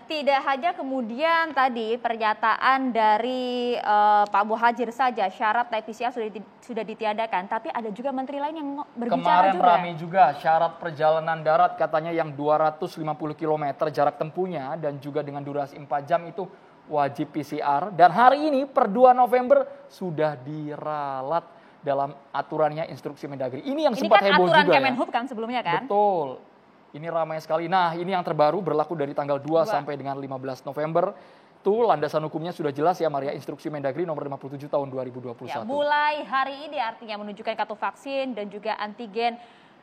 tidak hanya kemudian tadi pernyataan dari Pak Muhadjir saja syarat naik PCR sudah ditiadakan, tapi ada juga menteri lain yang berbicara kemarin ramai juga syarat perjalanan darat katanya yang 250 km jarak tempuhnya dan juga dengan durasi 4 jam itu wajib PCR. Dan hari ini per 2 November sudah diralat dalam aturannya instruksi Mendagri. Ini yang sempat heboh juga ya. Ini kan aturan Kemenhub kan sebelumnya kan? Betul. Ini ramai sekali. Nah, ini yang terbaru berlaku dari tanggal 2 sampai dengan 15 November. Itu landasan hukumnya sudah jelas ya Maria, instruksi Mendagri nomor 57 tahun 2021. Ya, mulai hari ini artinya menunjukkan kartu vaksin dan juga antigen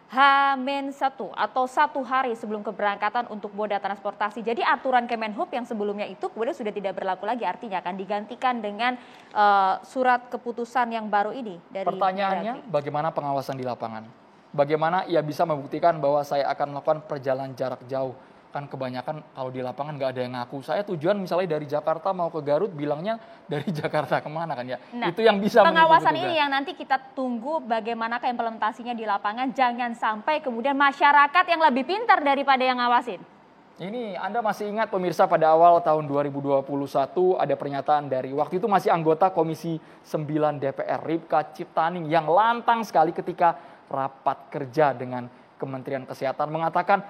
H-1 atau 1 hari sebelum keberangkatan untuk moda transportasi. Jadi aturan Kemenhub yang sebelumnya itu kemudian sudah tidak berlaku lagi, artinya akan digantikan dengan surat keputusan yang baru ini dari Pertanyaannya, bagaimana pengawasan di lapangan? Bagaimana ia bisa membuktikan bahwa saya akan melakukan perjalanan jarak jauh? Kan kebanyakan kalau di lapangan nggak ada yang ngaku. Saya tujuan misalnya dari Jakarta mau ke Garut, bilangnya dari Jakarta kemana kan ya? Nah, itu yang bisa pengawasan ini yang nanti kita tunggu bagaimana implementasinya di lapangan. Jangan sampai kemudian masyarakat yang lebih pintar daripada yang ngawasin. Ini Anda masih ingat pemirsa pada awal tahun 2021 ada pernyataan dari waktu itu masih anggota Komisi 9 DPR Ripka Ciptaning yang lantang sekali ketika rapat kerja dengan Kementerian Kesehatan mengatakan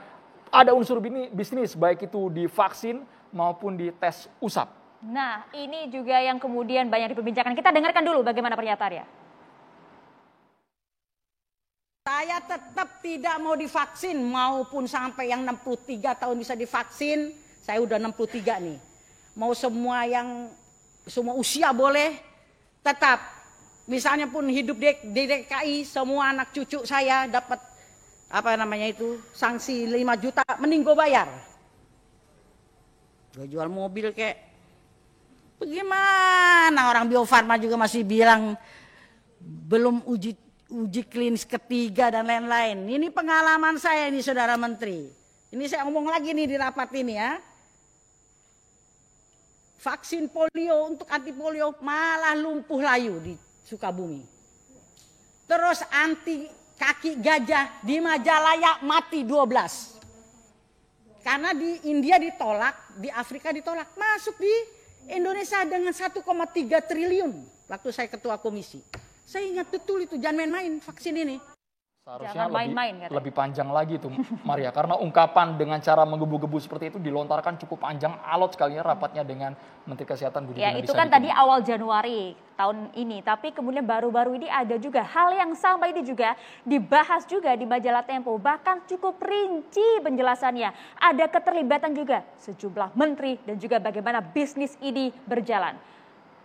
ada unsur bisnis baik itu di vaksin maupun di tes usap. Nah, ini juga yang kemudian banyak diperbincangkan. Kita dengarkan dulu bagaimana pernyataannya. Saya tetap tidak mau divaksin maupun sampai yang 63 tahun bisa divaksin. Saya udah 63 nih. Mau semua usia boleh tetap. Misalnya pun hidup di DKI, semua anak cucu saya dapat sanksi 5 juta, mending gue bayar. Gue jual mobil kayak, bagaimana orang Bio Farma juga masih bilang belum uji klinis ketiga dan lain-lain. Ini pengalaman saya ini Saudara Menteri. Ini saya ngomong lagi nih di rapat ini ya. Vaksin polio untuk anti polio malah lumpuh layu di Sukabumi. Terus anti kaki gajah di Majalaya mati 12. Karena di India ditolak, di Afrika ditolak. Masuk di Indonesia dengan 1,3 triliun waktu saya ketua komisi. Saya ingat betul itu, jangan main-main vaksin ini. Seharusnya lebih panjang lagi tuh Maria, karena ungkapan dengan cara menggebu-gebu seperti itu dilontarkan cukup panjang, alot sekali ya rapatnya dengan Menteri Kesehatan Budi Gunadisadikin. Ya itu kan tadi awal Januari tahun ini, tapi kemudian baru-baru ini ada juga hal yang sama ini juga dibahas juga di majalah Tempo, bahkan cukup rinci penjelasannya. Ada keterlibatan juga sejumlah menteri dan juga bagaimana bisnis ini berjalan.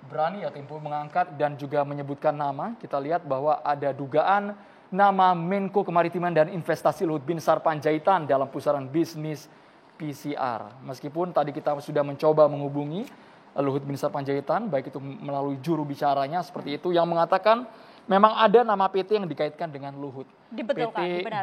Berani ya Tempo mengangkat dan juga menyebutkan nama. Kita lihat bahwa ada dugaan nama Menko Kemaritiman dan Investasi Luhut Binsar Panjaitan dalam pusaran bisnis PCR. Meskipun tadi kita sudah mencoba menghubungi Luhut Binsar Panjaitan, baik itu melalui juru bicaranya seperti itu, yang mengatakan memang ada nama PT yang dikaitkan dengan Luhut. PT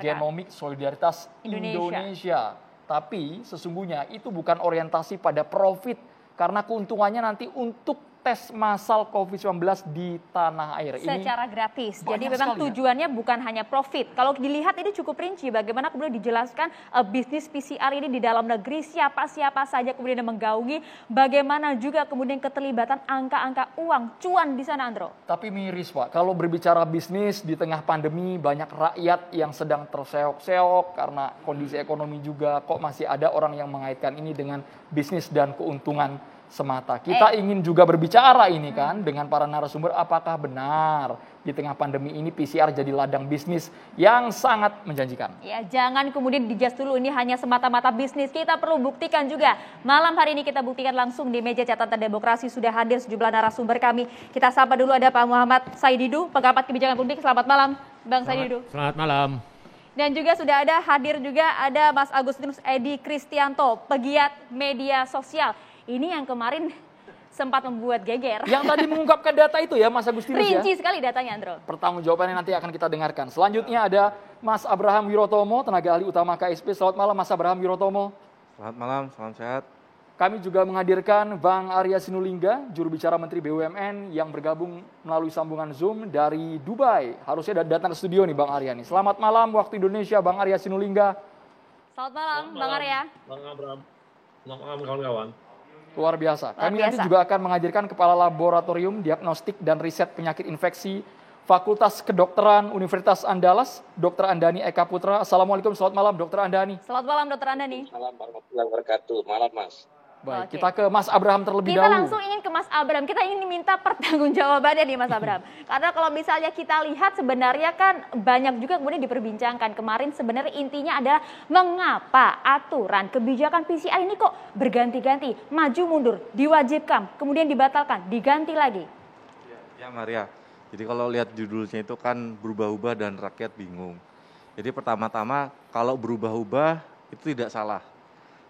Genomic Solidaritas Indonesia. Tapi sesungguhnya itu bukan orientasi pada profit, karena keuntungannya nanti untuk tes massal COVID-19 di tanah air. Secara gratis. Jadi memang tujuannya bukan hanya profit. Kalau dilihat ini cukup rinci bagaimana kemudian dijelaskan bisnis PCR ini di dalam negeri, siapa-siapa saja kemudian yang menggaungi, bagaimana juga kemudian keterlibatan angka-angka uang, cuan di sana, Andro. Tapi miris Pak, kalau berbicara bisnis di tengah pandemi, banyak rakyat yang sedang terseok-seok karena kondisi ekonomi juga, kok masih ada orang yang mengaitkan ini dengan bisnis dan keuntungan semata. Kita ingin juga berbicara ini kan dengan para narasumber, apakah benar di tengah pandemi ini PCR jadi ladang bisnis yang sangat menjanjikan. Ya, jangan kemudian dijudge dulu ini hanya semata-mata bisnis. Kita perlu buktikan juga. Malam hari ini kita buktikan langsung di meja catatan demokrasi sudah hadir sejumlah narasumber kami. Kita sapa dulu ada Pak Muhammad Saididu, pengamat kebijakan publik. Selamat malam, Bang Saididu. Selamat malam. Dan juga sudah hadir juga ada Mas Agustinus Edi Kristianto, pegiat media sosial. Ini yang kemarin sempat membuat geger. Yang tadi mengungkapkan data itu ya Mas Agustinus ya. Rinci sekali datanya, Andro. Pertanggungjawabannya nanti akan kita dengarkan. Selanjutnya ada Mas Abraham Wirotomo, tenaga ahli utama KSP. Selamat malam Mas Abraham Wirotomo. Selamat malam, salam sehat. Kami juga menghadirkan Bang Arya Sinulinga, juru bicara Menteri BUMN yang bergabung melalui sambungan Zoom dari Dubai. Harusnya datang ke studio nih Bang Arya nih. Selamat malam waktu Indonesia Bang Arya Sinulinga. Selamat malam Bang Arya. Bang Abraham. Selamat malam kawan-kawan. Luar biasa. Luar Kami biasa. nanti juga akan menghadirkan Kepala Laboratorium Diagnostik dan Riset Penyakit Infeksi Fakultas Kedokteran Universitas Andalas, Dr. Andani Eka Putra. Assalamualaikum, selamat malam Dr. Andani. Selamat malam Dokter Andani. Assalamualaikum warahmatullahi wabarakatuh. Malam, Mas. Baik, Oke. kita ke Mas Abraham terlebih Kita dahulu. langsung ingin ke Mas Abraham. Kita ingin minta pertanggungjawabannya nih Mas Abraham. Karena kalau misalnya kita lihat sebenarnya kan banyak juga kemudian diperbincangkan. Kemarin sebenarnya intinya adalah mengapa aturan kebijakan PCR ini kok berganti-ganti, maju mundur, diwajibkan, kemudian dibatalkan, diganti lagi. Ya Maria, jadi kalau lihat judulnya itu kan berubah-ubah dan rakyat bingung. Jadi pertama-tama kalau berubah-ubah itu tidak salah.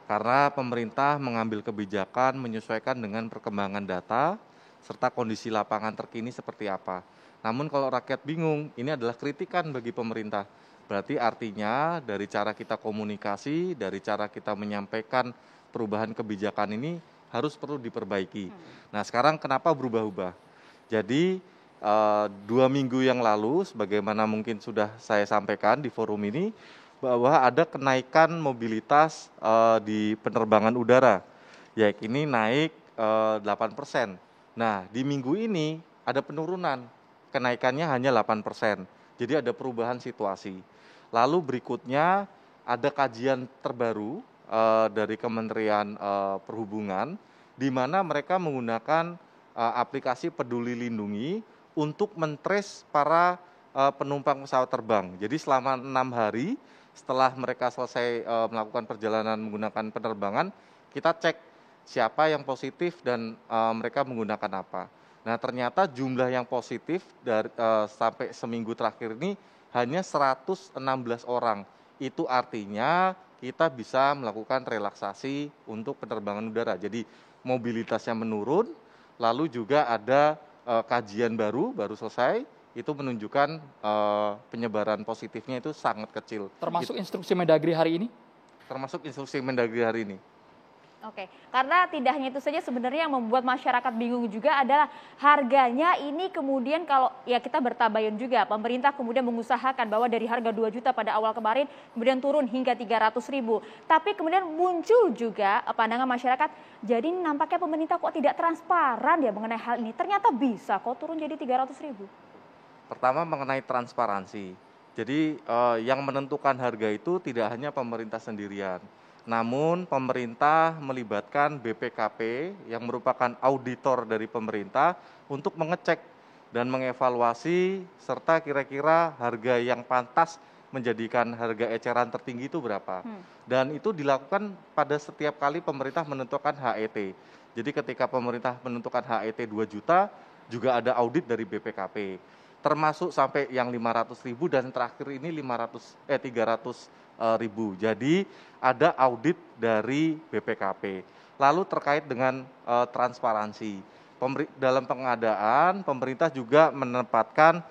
Karena pemerintah mengambil kebijakan menyesuaikan dengan perkembangan data serta kondisi lapangan terkini seperti apa. Namun kalau rakyat bingung, ini adalah kritikan bagi pemerintah. Berarti artinya dari cara kita komunikasi, dari cara kita menyampaikan perubahan kebijakan ini harus perlu diperbaiki. Nah sekarang kenapa berubah-ubah? Jadi 2 minggu yang lalu, sebagaimana mungkin sudah saya sampaikan di forum ini, bahwa ada kenaikan mobilitas di penerbangan udara, yaitu ini naik 8%. Nah, di minggu ini ada penurunan, kenaikannya hanya 8%. Jadi ada perubahan situasi. Lalu berikutnya ada kajian terbaru dari Kementerian Perhubungan, di mana mereka menggunakan aplikasi Peduli Lindungi untuk mentrace para penumpang pesawat terbang. Jadi selama 6 hari setelah mereka selesai melakukan perjalanan menggunakan penerbangan, kita cek siapa yang positif dan mereka menggunakan apa. Nah ternyata jumlah yang positif dari sampai seminggu terakhir ini hanya 116 orang. Itu artinya kita bisa melakukan relaksasi untuk penerbangan udara. Jadi mobilitasnya menurun, lalu juga ada kajian baru selesai, itu menunjukkan penyebaran positifnya itu sangat kecil. Termasuk instruksi Mendagri hari ini? Termasuk instruksi Mendagri hari ini. Oke, karena tidak hanya itu saja sebenarnya yang membuat masyarakat bingung juga adalah harganya ini kemudian kalau ya kita bertabayun juga, pemerintah kemudian mengusahakan bahwa dari harga 2 juta pada awal kemarin kemudian turun hingga 300.000. Tapi kemudian muncul juga pandangan masyarakat, jadi nampaknya pemerintah kok tidak transparan ya mengenai hal ini. Ternyata bisa kok turun jadi 300.000. Pertama mengenai transparansi. Jadi yang menentukan harga itu tidak hanya pemerintah sendirian. Namun pemerintah melibatkan BPKP yang merupakan auditor dari pemerintah untuk mengecek dan mengevaluasi serta kira-kira harga yang pantas menjadikan harga eceran tertinggi itu berapa. Dan itu dilakukan pada setiap kali pemerintah menentukan HET. Jadi ketika pemerintah menentukan HET 2 juta juga ada audit dari BPKP. Termasuk sampai yang 500.000 dan terakhir ini 300.000. Jadi ada audit dari BPKP. Lalu terkait dengan transparansi. Dalam pengadaan, pemerintah juga menempatkan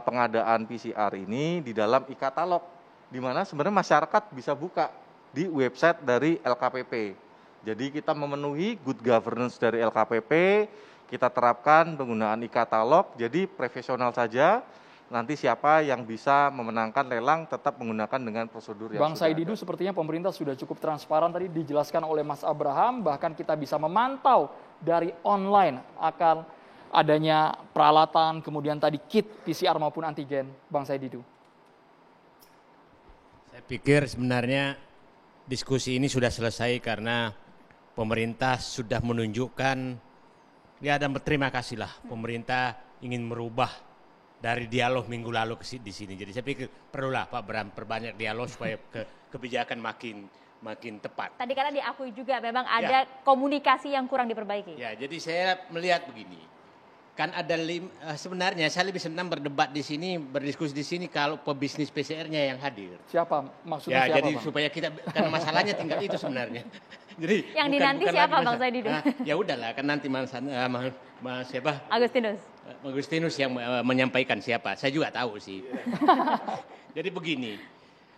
pengadaan PCR ini di dalam e-katalog, di mana sebenarnya masyarakat bisa buka di website dari LKPP. Jadi kita memenuhi good governance dari LKPP, kita terapkan penggunaan e-katalog, jadi profesional saja. Nanti siapa yang bisa memenangkan lelang tetap menggunakan dengan prosedur yang Bang sudah Saididu, ada. sepertinya pemerintah sudah cukup transparan tadi dijelaskan oleh Mas Abraham, bahkan kita bisa memantau dari online akan adanya peralatan, kemudian tadi kit PCR maupun antigen. Bang Saididu. Saya pikir sebenarnya diskusi ini sudah selesai karena pemerintah sudah menunjukkan, ya dan berterima kasihlah pemerintah ingin merubah dari dialog minggu lalu di sini. Jadi saya pikir perlulah Pak Bram perbanyak dialog supaya kebijakan makin tepat. Tadi karena diakui juga memang ada komunikasi yang kurang diperbaiki. Ya, jadi saya melihat begini. Kan ada sebenarnya saya lebih senang berdebat di sini, berdiskusi di sini kalau pebisnis PCR-nya yang hadir. Siapa? Maksudnya Ya, siapa, jadi Bang? supaya kita, karena masalahnya tinggal itu sebenarnya. Jadi Yang dinanti siapa, Bang Saididu? Ya udahlah, kan nanti Mas siapa? Agustinus yang menyampaikan siapa. Saya juga tahu sih. Jadi begini,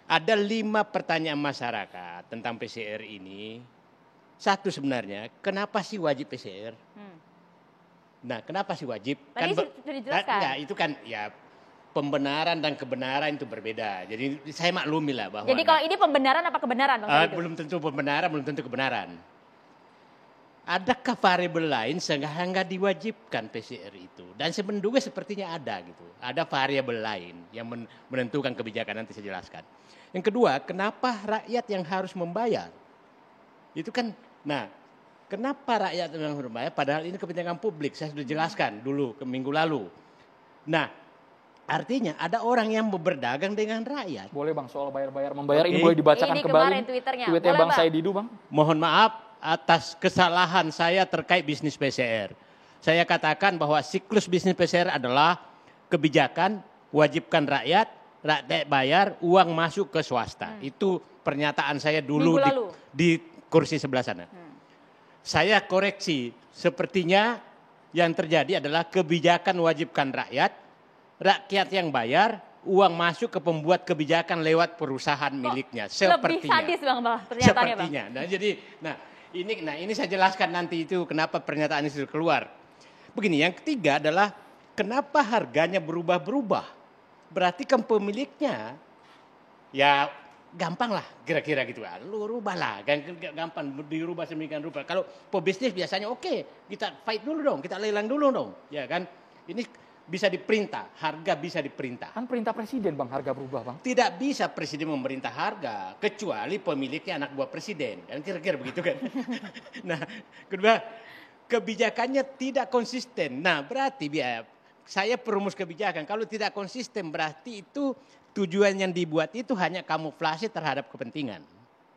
ada 5 pertanyaan masyarakat tentang PCR ini. Satu sebenarnya, kenapa sih wajib PCR? Nah, kenapa sih wajib? Tadi sudah dijelaskan. Enggak, itu kan ya pembenaran dan kebenaran itu berbeda. Jadi saya maklumi lah bahwa. Jadi kalau ini pembenaran apa kebenaran, Bang Saididu? Belum tentu pembenaran, belum tentu kebenaran. adakah variabel lain sehingga diwajibkan PCR itu? Dan sebenarnya sepertinya ada gitu. Ada variabel lain yang menentukan kebijakan, nanti saya jelaskan. Yang kedua, kenapa rakyat yang harus membayar? Itu kan, nah, kenapa rakyat yang harus membayar? Padahal ini kepentingan publik, saya sudah jelaskan dulu ke minggu lalu. Nah, artinya ada orang yang berdagang dengan rakyat. Boleh Bang, soal bayar-bayar membayar ini boleh dibacakan Ini kembali. kemarin Twitternya. Tweetnya Boleh, Bang Bang. Saididu Bang. Mohon maaf atas kesalahan saya terkait bisnis PCR. Saya katakan bahwa siklus bisnis PCR adalah kebijakan wajibkan rakyat bayar, uang masuk ke swasta. Itu pernyataan saya dulu Minggu lalu. di kursi sebelah sana. Saya koreksi, sepertinya yang terjadi adalah kebijakan wajibkan rakyat yang bayar, uang masuk ke pembuat kebijakan lewat perusahaan miliknya. Lebih sadis Bang pernyataannya Bang. Sepertinya. Nah, ini saya jelaskan nanti itu kenapa pernyataan ini sudah keluar. Begini, yang ketiga adalah kenapa harganya berubah-berubah. Berarti kan pemiliknya ya gampang lah kira-kira gitu. Lu rubah lah, gampang dirubah sedemikian rupa. Kalau pebisnis biasanya oke, kita fight dulu dong, kita lelang dulu dong. Ya kan, ini bisa diperintah, harga bisa diperintah. Kan perintah presiden Bang, harga berubah Bang. Tidak bisa presiden memerintah harga, kecuali pemiliknya anak buah presiden. Kan kira-kira begitu kan. Nah, kedua, kebijakannya tidak konsisten. Nah, berarti saya perumus kebijakan. Kalau tidak konsisten berarti itu tujuan yang dibuat itu hanya kamuflase terhadap kepentingan.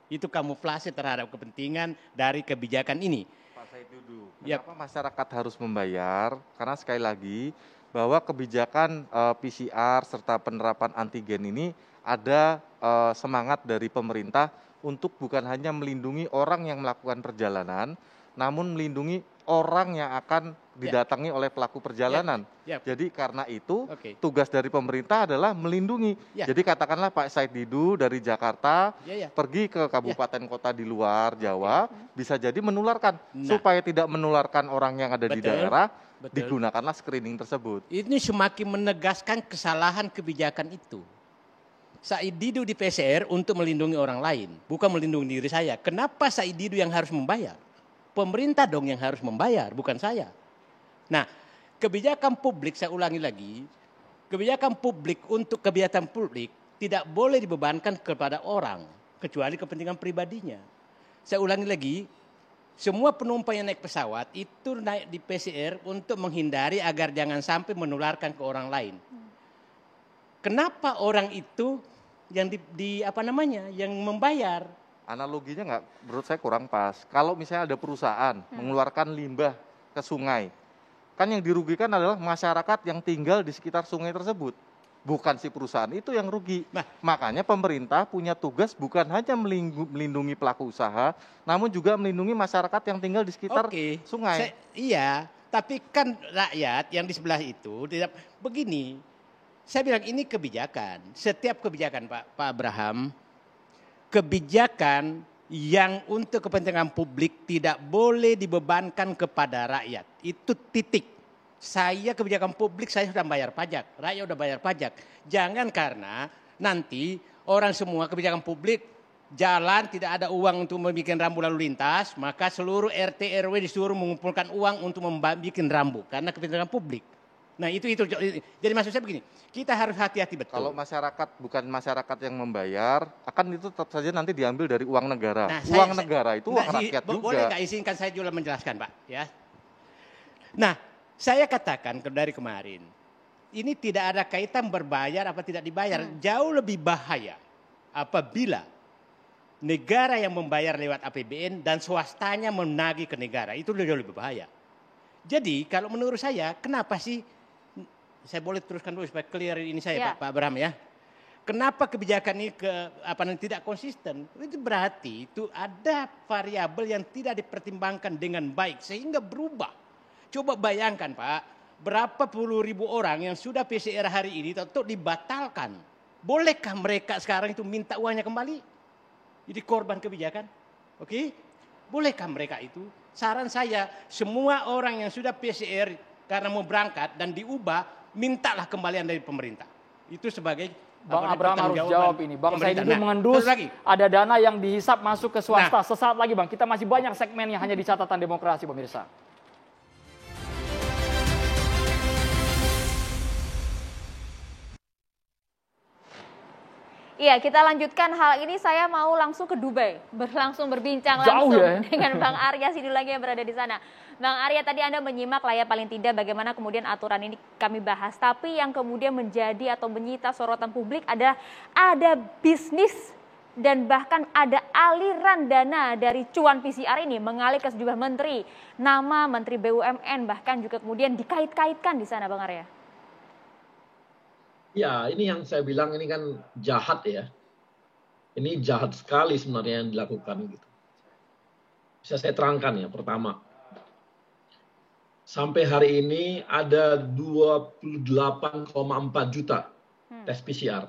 Itu kamuflase terhadap kepentingan dari kebijakan ini. Pak Saididu, kenapa masyarakat harus membayar? Karena sekali lagi bahwa kebijakan PCR serta penerapan antigen ini ada semangat dari pemerintah untuk bukan hanya melindungi orang yang melakukan perjalanan, namun melindungi orang yang akan didatangi oleh pelaku perjalanan. Jadi karena itu tugas dari pemerintah adalah melindungi. Jadi katakanlah Pak Saididu dari Jakarta pergi ke kabupaten kota di luar Jawa, bisa jadi menularkan. Supaya tidak menularkan orang yang ada di daerah, digunakanlah screening tersebut. Ini semakin menegaskan kesalahan kebijakan itu. Saididu di PCR untuk melindungi orang lain, bukan melindungi diri saya. Kenapa Saididu yang harus membayar? Pemerintah dong yang harus membayar, bukan saya. Nah, kebijakan publik, saya ulangi lagi, kebijakan publik untuk kebijakan publik tidak boleh dibebankan kepada orang, kecuali kepentingan pribadinya. Saya ulangi lagi, semua penumpang yang naik pesawat itu naik di PCR untuk menghindari agar jangan sampai menularkan ke orang lain. Kenapa orang itu yang yang membayar? Analoginya menurut saya kurang pas. Kalau misalnya ada perusahaan mengeluarkan limbah ke sungai, kan yang dirugikan adalah masyarakat yang tinggal di sekitar sungai tersebut. Bukan si perusahaan itu yang rugi. Nah, makanya pemerintah punya tugas bukan hanya melindungi pelaku usaha, namun juga melindungi masyarakat yang tinggal di sekitar sungai. Iya, tapi kan rakyat yang di sebelah itu tidak begini. Saya bilang ini kebijakan. Setiap kebijakan Pak Abraham, kebijakan yang untuk kepentingan publik tidak boleh dibebankan kepada rakyat. Itu titik. Saya kebijakan publik saya sudah bayar pajak. Rakyat sudah bayar pajak. Jangan karena nanti orang semua kebijakan publik jalan tidak ada uang untuk membuat rambu lalu lintas. Maka seluruh RT RW disuruh mengumpulkan uang untuk membuat rambu. Karena kepentingan publik. Nah itu. Jadi maksud saya begini, kita harus hati-hati betul. Kalau masyarakat bukan masyarakat yang membayar, akan itu tetap saja nanti diambil dari uang negara. Nah, uang negara itu uang rakyat juga. Boleh nggak izinkan saya juga menjelaskan Pak? Ya. Nah, saya katakan dari kemarin, ini tidak ada kaitan berbayar apa tidak dibayar. Jauh lebih bahaya apabila negara yang membayar lewat APBN dan swastanya menagih ke negara. Itu jauh lebih bahaya. Jadi kalau menurut saya, kenapa sih, saya boleh teruskan dulu supaya clear ini saya Pak Abraham ya. Kenapa kebijakan ini tidak konsisten? Itu berarti itu ada variabel yang tidak dipertimbangkan dengan baik sehingga berubah. Coba bayangkan Pak, berapa puluh ribu orang yang sudah PCR hari ini tetap dibatalkan. Bolehkah mereka sekarang itu minta uangnya kembali? Jadi korban kebijakan. Oke? Bolehkah mereka itu? Saran saya, semua orang yang sudah PCR karena mau berangkat dan diubah, mintalah kembalian dari pemerintah. Itu sebagai Bang apa, Abraham harus pertanggungjawaban jawab ini. Bang pemerintah. Saidudin Nah, mengendus terus lagi. ada dana yang dihisap masuk ke swasta. Nah. Sesaat lagi Bang, kita masih banyak segmen yang hanya di catatan demokrasi pemirsa. Iya, kita lanjutkan hal ini. Saya mau langsung ke Dubai, berlangsung berbincang Jauh langsung ya? dengan Bang Arya Sinulinga yang berada di sana. Bang Arya, tadi Anda menyimak lah ya paling tidak bagaimana kemudian aturan ini kami bahas. Tapi yang kemudian menjadi atau menyita sorotan publik adalah ada bisnis dan bahkan ada aliran dana dari cuan PCR ini mengalir ke sejumlah menteri. Nama Menteri BUMN bahkan juga kemudian dikait-kaitkan di sana, Bang Arya. Ya, ini yang saya bilang ini kan jahat ya. Ini jahat sekali sebenarnya yang dilakukan gitu. Bisa saya terangkan ya, pertama. Sampai hari ini ada 28,4 juta tes PCR.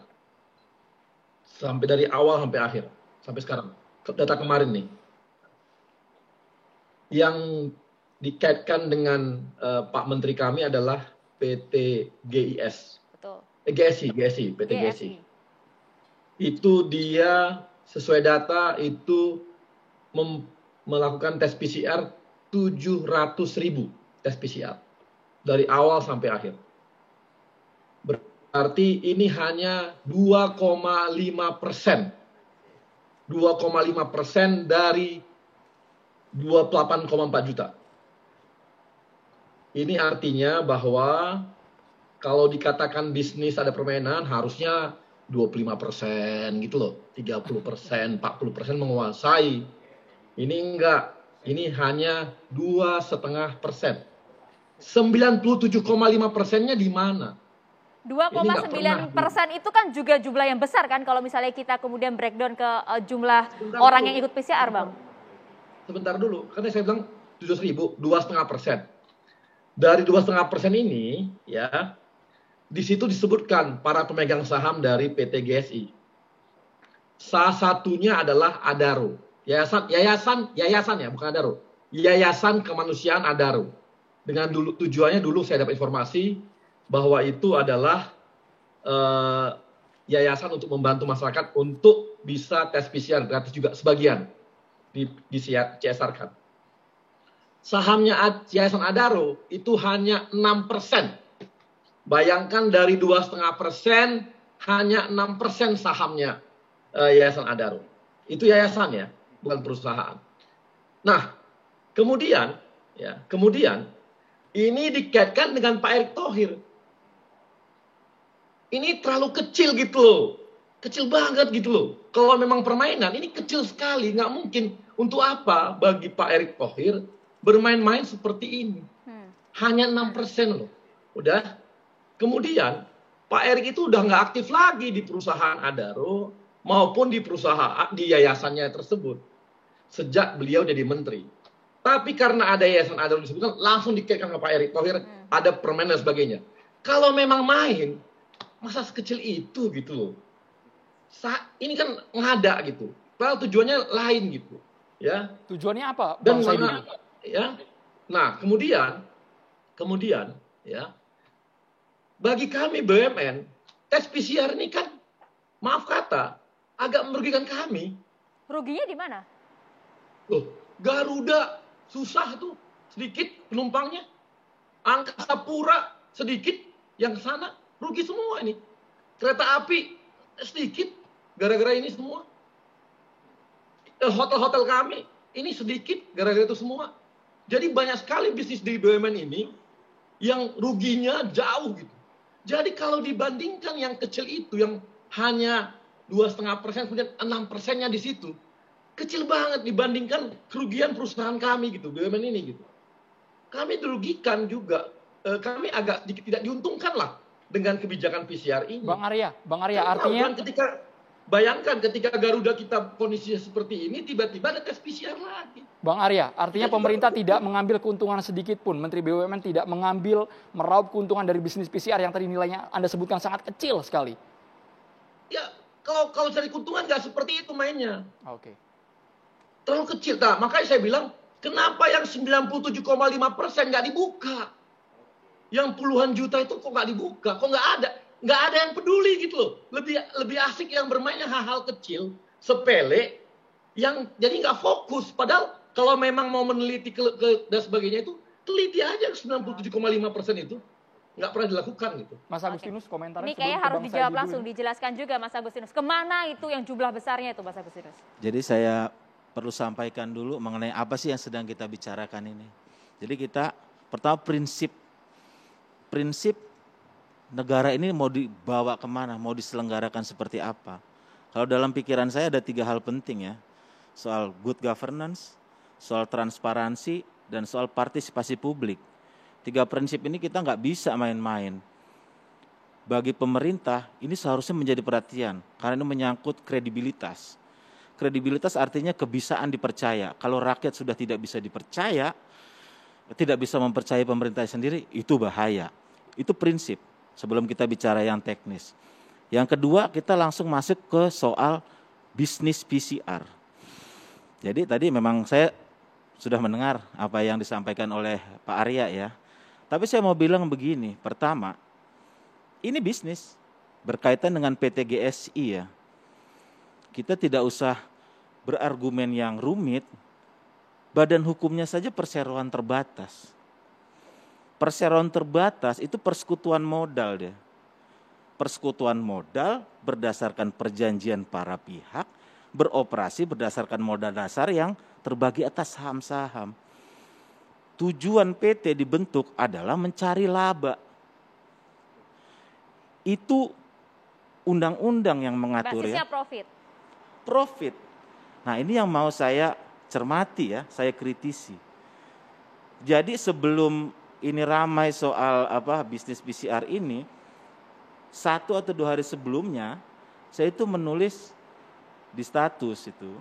Sampai dari awal sampai akhir, sampai sekarang. Data kemarin nih. Yang dikaitkan dengan Pak Menteri kami adalah PT GIS. Betul. GSI, PT GSI. Itu dia sesuai data itu melakukan tes PCR 700.000 tes PCR dari awal sampai akhir. Berarti ini hanya 2,5%. 2,5% dari 28,4 juta. Ini artinya bahwa kalau dikatakan bisnis ada permainan, harusnya 25% gitu loh. 30%, 40% menguasai. Ini enggak. Ini hanya 2,5%. 97,5%-nya di mana? 2,9% itu kan juga jumlah yang besar kan kalau misalnya kita kemudian breakdown ke jumlah orang yang ikut PCR, Bang. Sebentar dulu, karena saya bilang 700.000, 2,5%. Dari 2,5% ini, ya, di situ disebutkan para pemegang saham dari PT GSI. Salah satunya adalah Adaro. Yayasan ya, bukan Adaro. Yayasan Kemanusiaan Adaro. Dengan tujuannya dulu saya dapat informasi bahwa itu adalah yayasan untuk membantu masyarakat untuk bisa tes PCR gratis juga sebagian di CSR-kan. Sahamnya Yayasan Adaro itu hanya 6%. Bayangkan dari 2,5% hanya 6% sahamnya Yayasan Adaro. Itu yayasan ya, bukan perusahaan. Nah, kemudian ini dikaitkan dengan Pak Erick Thohir. Ini terlalu kecil gitu loh. Kecil banget gitu loh. Kalau memang permainan, ini kecil sekali. Nggak mungkin. Untuk apa bagi Pak Erick Thohir bermain-main seperti ini? Hanya 6% loh. Udah. Kemudian, Pak Erick itu udah nggak aktif lagi di perusahaan Adaro maupun di perusahaan, di yayasannya tersebut. Sejak beliau jadi menteri. Tapi karena ada yayasan Adaro disebutkan, langsung dikaitkan ke Pak Erick Thohir, ada permen dan sebagainya. Kalau memang main, masa sekecil itu gitu loh. Ini kan ngada gitu. Padahal tujuannya lain gitu. Ya. Tujuannya apa, Dan Bang Saidudin? Ya. Nah, kemudian ya. Bagi kami BUMN, tes PCR ini kan maaf kata agak merugikan kami. Ruginya di mana? Loh, Garuda susah tuh, sedikit penumpangnya. Angkasa Pura sedikit, yang ke sana rugi semua ini. Kereta api sedikit, gara-gara ini semua. Hotel-hotel kami ini sedikit, gara-gara itu semua. Jadi banyak sekali bisnis di BUMN ini yang ruginya jauh gitu. Jadi kalau dibandingkan yang kecil itu, yang hanya 2,5%, kemudian 6%-nya di situ, kecil banget dibandingkan kerugian perusahaan kami gitu, BUMN ini gitu. Kami dirugikan juga, kami agak sedikit tidak diuntungkan lah dengan kebijakan PCR ini. Bang Arya, artinya bayangkan ketika Garuda kita kondisinya seperti ini, tiba-tiba ada tes PCR lagi. Bang Arya, artinya pemerintah tidak mengambil keuntungan sedikit pun. Menteri BUMN tidak meraup keuntungan dari bisnis PCR yang tadi nilainya Anda sebutkan sangat kecil sekali. Ya, kalau cari keuntungan nggak seperti itu mainnya. Oke. Terlalu kecil. Nah, makanya saya bilang, kenapa yang 97,5% nggak dibuka? Yang puluhan juta itu kok nggak dibuka? Kok nggak ada? nggak ada yang peduli gitu loh. Lebih asik yang bermainnya hal-hal kecil, sepele, yang jadi nggak fokus. Padahal kalau memang mau meneliti dan sebagainya itu, teliti aja 97,5% itu. Nggak pernah dilakukan gitu. Mas Agustinus komentarnya Ini sebelum kayaknya ke harus Bang dijawab Saidi langsung, dulu. dijelaskan juga Mas Agustinus. Kemana itu yang jumlah besarnya itu Mas Agustinus? Jadi saya perlu sampaikan dulu mengenai apa sih yang sedang kita bicarakan ini. Jadi kita pertama prinsip negara ini mau dibawa kemana, mau diselenggarakan seperti apa. Kalau dalam pikiran saya ada 3 hal penting ya. Soal good governance, soal transparansi, dan soal partisipasi publik. 3 prinsip ini kita nggak bisa main-main. Bagi pemerintah ini seharusnya menjadi perhatian karena ini menyangkut kredibilitas. Kredibilitas artinya kebisaan dipercaya. Kalau rakyat sudah tidak bisa dipercaya, tidak bisa mempercayai pemerintah sendiri, itu bahaya. Itu prinsip sebelum kita bicara yang teknis. Yang kedua, kita langsung masuk ke soal bisnis PCR. Jadi tadi memang saya sudah mendengar apa yang disampaikan oleh Pak Arya ya. Tapi saya mau bilang begini, pertama, ini bisnis berkaitan dengan PT GSI ya. Kita tidak usah berargumen yang rumit, badan hukumnya saja perseroan terbatas. Perseroan terbatas itu persekutuan modal deh. Persekutuan modal berdasarkan perjanjian para pihak, beroperasi berdasarkan modal dasar yang terbagi atas saham-saham. Tujuan PT dibentuk adalah mencari laba. Itu undang-undang yang mengatur Basisnya ya. Profit. Nah ini yang mau saya cermati ya, saya kritisi. Jadi sebelum ini ramai soal bisnis PCR ini, 1 atau 2 hari sebelumnya saya itu menulis di status itu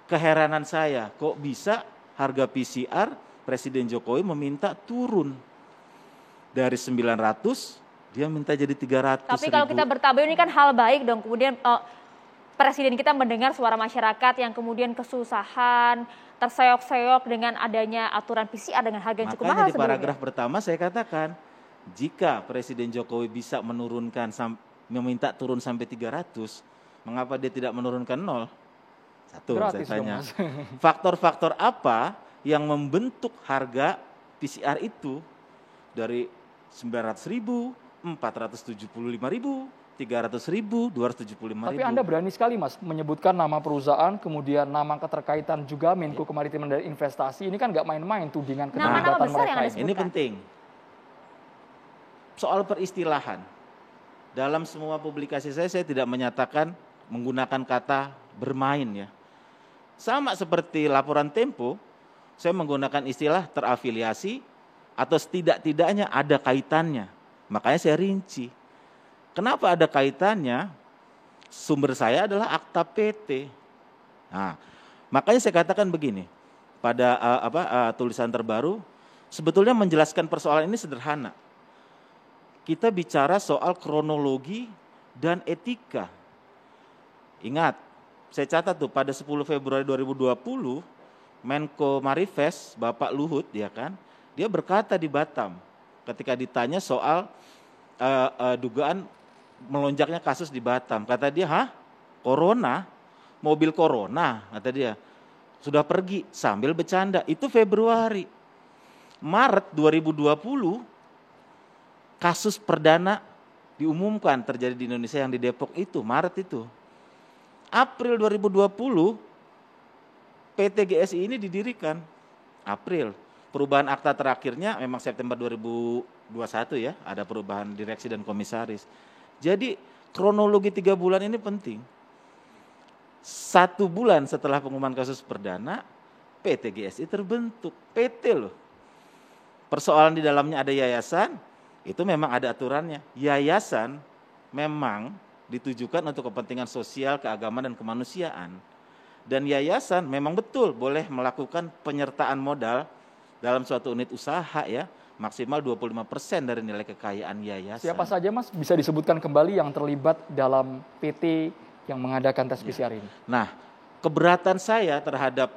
keheranan saya, kok bisa harga PCR Presiden Jokowi meminta turun dari 900 dia minta jadi 300. Tapi kalau kita bertabayun ini kan hal baik dong. Kemudian Presiden kita mendengar suara masyarakat yang kemudian kesusahan, terseok-seok dengan adanya aturan PCR dengan harga yang cukup mahal sebelumnya. Makanya di paragraf sebelumnya. pertama saya katakan, jika Presiden Jokowi bisa menurunkan, meminta turun sampai 300, mengapa dia tidak menurunkan 0? Satu, Gratis saya tanya. dong, Mas. Faktor-faktor apa yang membentuk harga PCR itu dari 900.000, 475.000, 300.000, 275.000. Tapi Anda berani sekali Mas menyebutkan nama perusahaan, kemudian nama keterkaitan juga Menko Kemaritiman dan Investasi. Ini kan nggak main-main tudingan Nama-nama keterlibatan besar yang mereka Anda ini. Ini penting. Soal peristilahan. Dalam semua publikasi saya tidak menyatakan menggunakan kata bermain ya. Sama seperti laporan Tempo, saya menggunakan istilah terafiliasi atau setidak-tidaknya ada kaitannya. Makanya saya rinci. Kenapa ada kaitannya? Sumber saya adalah akta PT. Nah, makanya saya katakan begini. Pada tulisan terbaru, sebetulnya menjelaskan persoalan ini sederhana. Kita bicara soal kronologi dan etika. Ingat, saya catat tuh pada 10 Februari 2020, Menko Marifest, Bapak Luhut, dia berkata di Batam, ketika ditanya soal dugaan melonjaknya kasus di Batam. Kata dia, corona, mobil corona, kata dia, sudah pergi sambil bercanda. Itu Februari. Maret 2020, kasus perdana diumumkan terjadi di Indonesia yang di Depok itu, Maret itu. April 2020, PT GSI ini didirikan. April. Perubahan akta terakhirnya memang September 2021 ya, ada perubahan direksi dan komisaris. Jadi kronologi 3 bulan ini penting. 1 bulan setelah pengumuman kasus perdana, PT GSI terbentuk. PT loh. Persoalan di dalamnya ada yayasan, itu memang ada aturannya. Yayasan memang ditujukan untuk kepentingan sosial, keagamaan, dan kemanusiaan. Dan yayasan memang betul boleh melakukan penyertaan modal dalam suatu unit usaha ya, maksimal 25% dari nilai kekayaan yayasan. Siapa saja Mas bisa disebutkan kembali yang terlibat dalam PT yang mengadakan tes PCR ini? Nah, keberatan saya terhadap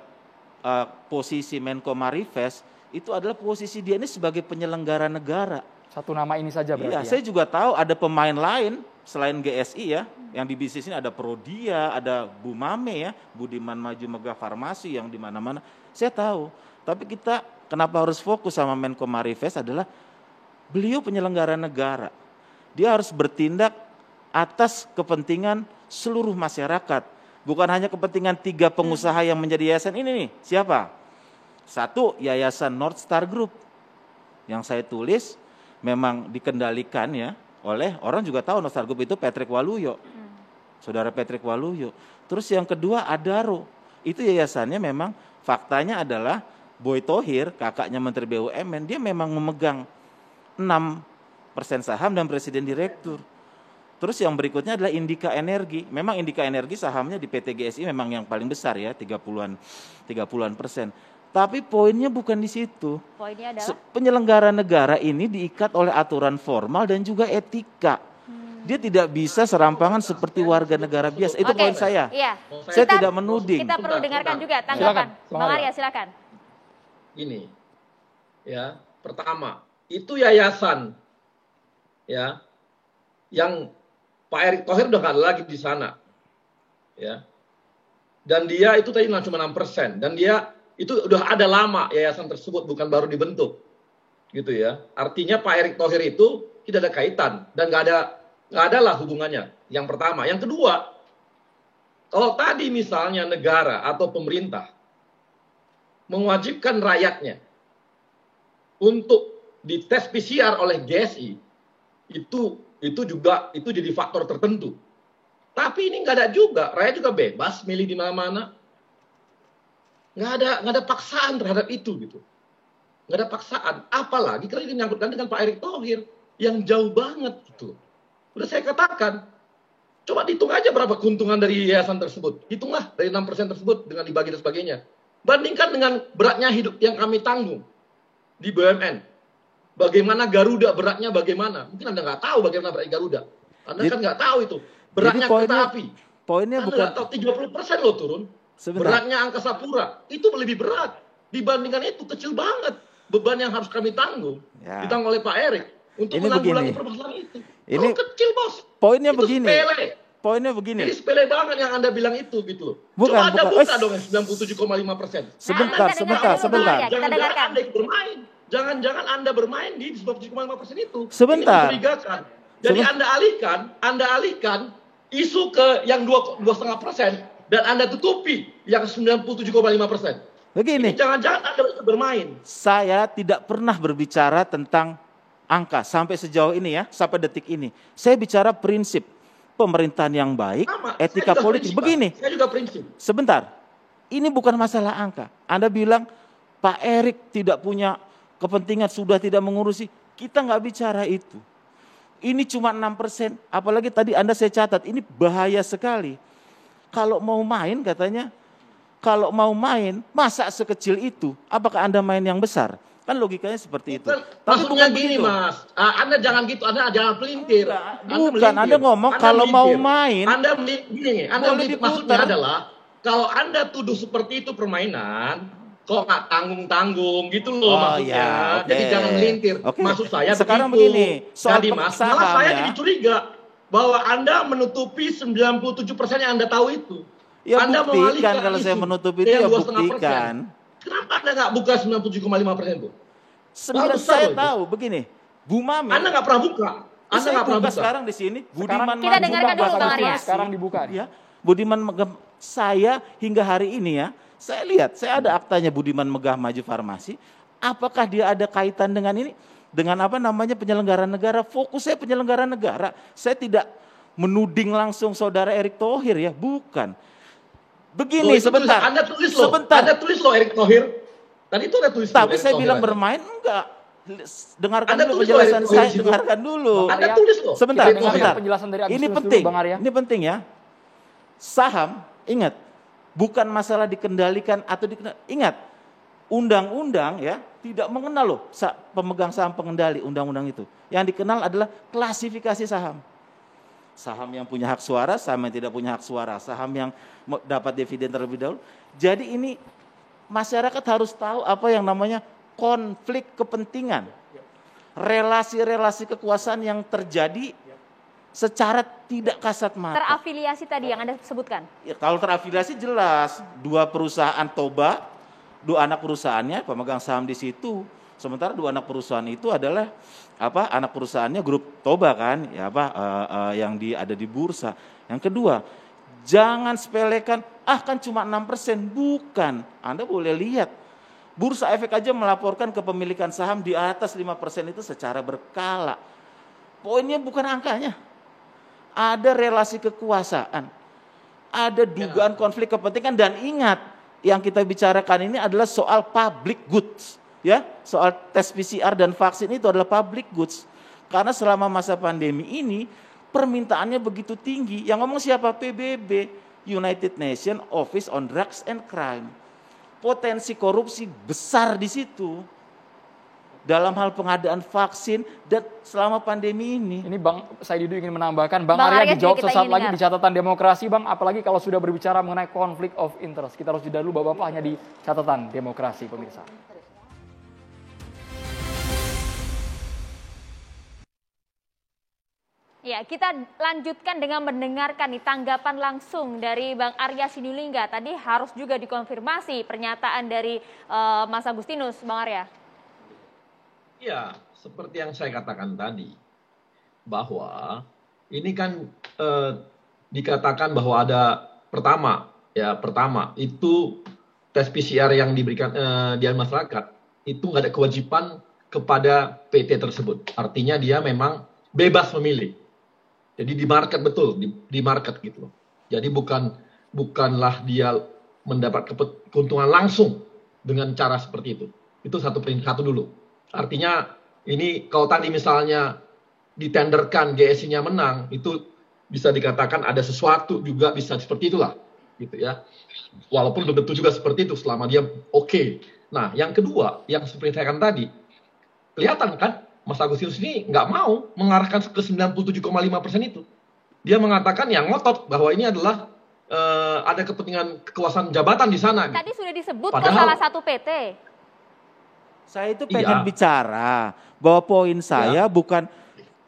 posisi Menko Marifest itu adalah posisi dia ini sebagai penyelenggara negara. Satu nama ini saja berarti Iya, ya? saya juga tahu ada pemain lain selain GSI ya, yang di bisnis ini ada Prodia, ada Bu Mame ya, Budiman Maju Megah Farmasi yang di mana-mana. Saya tahu, tapi kita kenapa harus fokus sama Menko Marifest adalah beliau penyelenggara negara. Dia harus bertindak atas kepentingan seluruh masyarakat. Bukan hanya kepentingan 3 pengusaha yang menjadi yayasan ini nih. Siapa? 1, Yayasan North Star Group. Yang saya tulis memang dikendalikan ya oleh orang juga tahu North Star Group itu Patrick Waluyo. Saudara Patrick Waluyo. Terus yang kedua Adaro. Itu yayasannya memang faktanya adalah Boy Thohir, kakaknya Menteri BUMN, dia memang memegang 6% saham dan presiden direktur. Terus yang berikutnya adalah Indika Energi. Memang Indika Energi sahamnya di PT GSI memang yang paling besar ya, 30-an persen. Tapi poinnya bukan di situ. Poinnya adalah Penyelenggara negara ini diikat oleh aturan formal dan juga etika. Dia tidak bisa serampangan seperti warga negara biasa. Itu Oke. poin saya. Iya. Saya Kita- tidak menuding. Kita perlu dengarkan juga tanggapan. Silakan, Bang Bang Arya. Arya, silakan. Ini ya, pertama itu yayasan ya yang Pak Erick Thohir udah nggak ada lagi di sana ya, dan dia itu tadi cuma 6%, dan dia itu udah ada lama yayasan tersebut, bukan baru dibentuk gitu ya. Artinya Pak Erick Thohir itu tidak ada kaitan dan nggak ada lah hubungannya. Yang pertama. Yang kedua, kalau tadi misalnya negara atau pemerintah mewajibkan rakyatnya untuk dites PCR oleh GSI, itu juga itu jadi faktor tertentu. Tapi ini nggak ada juga, rakyat juga bebas milih di mana-mana. Nggak ada paksaan terhadap itu gitu. Nggak ada paksaan. Apalagi kalau ini menyangkutkan dengan Pak Erick Thohir yang jauh banget gitu. Udah saya katakan, coba dihitung aja berapa keuntungan dari yayasan tersebut. Hitunglah dari 6% tersebut dengan dibagi dan sebagainya. Bandingkan dengan beratnya hidup yang kami tanggung di BUMN. Bagaimana Garuda beratnya bagaimana? Mungkin Anda nggak tahu bagaimana beratnya Garuda. Anda kan nggak tahu itu. Beratnya kereta api. Poinnya Anda bukan nggak tahu 30% loh turun. sebentar. Beratnya Angkasa Pura itu lebih berat. Dibandingkan itu kecil banget beban yang harus kami tanggung. Ya. Ditanggung oleh Pak Erick untuk Ini menanggulangi begini. permasalahan itu. Ini Kecil bos. Poinnya Itu begini. sepele. Poinnya begini. Jadi sepele banget yang Anda bilang itu gitu loh. Bukan, Coba Anda bukan. buka dong yang 97,5%. Sebentar, kita sebentar, dengarkan dulu, sebentar. Bang Arya. Kita Jangan-jangan dengarkan. Anda ikut bermain. Jangan-jangan Anda bermain di 97,5% itu. Sebentar. Ini mencurigakan. Jadi Anda alihkan isu ke yang 2,5% dan Anda tutupi yang 97,5%. Begini. Ini jangan-jangan Anda ikut bermain. Saya tidak pernah berbicara tentang angka sampai sejauh ini ya, sampai detik ini. Saya bicara prinsip pemerintahan yang baik, Sama, etika saya juga politik. prinsip, Pak. Begini, Saya juga prinsip. sebentar. Ini bukan masalah angka. Anda bilang Pak Erick tidak punya kepentingan, sudah tidak mengurusi. Kita nggak bicara itu. Ini cuma 6%. Apalagi tadi Anda saya catat, ini bahaya sekali. Kalau mau main katanya, kalau mau main, masa sekecil itu? Apakah Anda main yang besar? Kan logikanya seperti itu. Maksudnya gini Mas, Anda jangan gitu, Anda jangan pelintir. Bukan, Anda ngomong kalau mau main. Anda melintir, boleh maksudnya diputar. adalah kalau Anda tuduh seperti itu permainan, kok nggak tanggung-tanggung gitu loh Oh, maksudnya. ya, oke. Jadi jangan melintir. Oke. Maksud saya Sekarang begitu. begini, soal Jadi Mas, saham malah saya ya. jadi curiga bahwa Anda menutupi 97% yang Anda tahu itu. Ya Anda buktikan mengalihkan kalau saya isu menutupi ke itu yang ya 2,5%. buktikan. Kenapa Anda nggak buka 97,5% itu? Sebenarnya besar saya loh itu. tahu begini, Bu Mame. Anda nggak pernah buka. Anda Saya nggak pernah buka buka. sekarang di sini. Budiman Kita dengarkan dulu, Bang Arya. Sekarang dibuka. Ya, Budiman Megah, saya hingga hari ini ya, saya lihat, saya ada aktanya Budiman Megah Maju Farmasi. Apakah dia ada kaitan dengan ini? Dengan apa namanya penyelenggara negara? Fokus saya penyelenggara negara. Saya tidak menuding langsung saudara Erick Thohir ya, bukan. Begini, Loh, itu sebentar. Anda tulis loh. Sebentar. Anda tulis loh Erick Thohir. Tadi itu ada tulis. Tapi Erick saya Thohir bilang aja. bermain enggak. Dengarkan Anda dulu tulis penjelasan loh, Erick Thohir saya, di situ. dengarkan dulu. Anda tulis loh. Sebentar, Erick Thohir. sebentar. Penjelasan dari Agustus Ini dulu, penting, Bang Arya. ini penting ya. Saham, ingat, bukan masalah dikendalikan atau ingat, undang-undang ya tidak mengenal loh pemegang saham pengendali undang-undang itu. Yang dikenal adalah klasifikasi saham. Saham yang punya hak suara, saham yang tidak punya hak suara, saham yang dapat dividen terlebih dahulu. Jadi ini masyarakat harus tahu apa yang namanya konflik kepentingan. relasi-relasi kekuasaan yang terjadi secara tidak kasat mata. Terafiliasi tadi yang Anda sebutkan. Ya, kalau terafiliasi jelas, 2 perusahaan Toba, 2 anak perusahaannya pemegang saham di situ. Sementara 2 anak perusahaan itu adalah anak perusahaannya grup Toba kan, ya yang ada di bursa. Yang kedua, jangan sepelekan, kan cuma 6%, bukan. Anda boleh lihat, Bursa Efek aja melaporkan kepemilikan saham di atas 5% itu secara berkala. Poinnya bukan angkanya. Ada relasi kekuasaan, ada dugaan konflik kepentingan, dan ingat, yang kita bicarakan ini adalah soal public goods. Ya, soal tes PCR dan vaksin itu adalah public goods. Karena selama masa pandemi ini permintaannya begitu tinggi. Yang ngomong siapa? PBB, United Nations Office on Drugs and Crime. Potensi korupsi besar di situ dalam hal pengadaan vaksin dan selama pandemi ini. Ini Bang Saididu ingin menambahkan, Bang Arya Arya dijawab kita sesaat ingin lagi dengar. di catatan demokrasi, Bang. Apalagi kalau sudah berbicara mengenai conflict of interest. Kita harus jeda dulu Bapak-Bapak, hanya di catatan demokrasi pemirsa. Ya, kita lanjutkan dengan mendengarkan nih tanggapan langsung dari Bang Arya Sinulinga. Tadi harus juga dikonfirmasi pernyataan dari Mas Agustinus, Bang Arya. Ya, seperti yang saya katakan tadi, bahwa ini kan dikatakan bahwa ada pertama itu tes PCR yang diberikan di masyarakat itu nggak ada kewajiban kepada PT tersebut. Artinya dia memang bebas memilih. Jadi di market betul, di market gitu loh. Jadi bukanlah dia mendapat keuntungan langsung dengan cara seperti itu. Itu satu dulu. Artinya ini kalau tadi misalnya ditenderkan GSI-nya menang, itu bisa dikatakan ada sesuatu juga bisa seperti itulah, gitu ya. Walaupun belum tentu juga seperti itu selama dia oke. Nah, yang kedua, yang seperti saya katakan tadi, kelihatan kan Mas Agustinus ini nggak mau mengarahkan ke 97,5% itu. Dia mengatakan yang ngotot bahwa ini adalah ada kepentingan kekuasaan jabatan di sana. Tadi sudah disebut ke Padahal salah satu PT. Saya itu pengen bicara bahwa poin saya bukan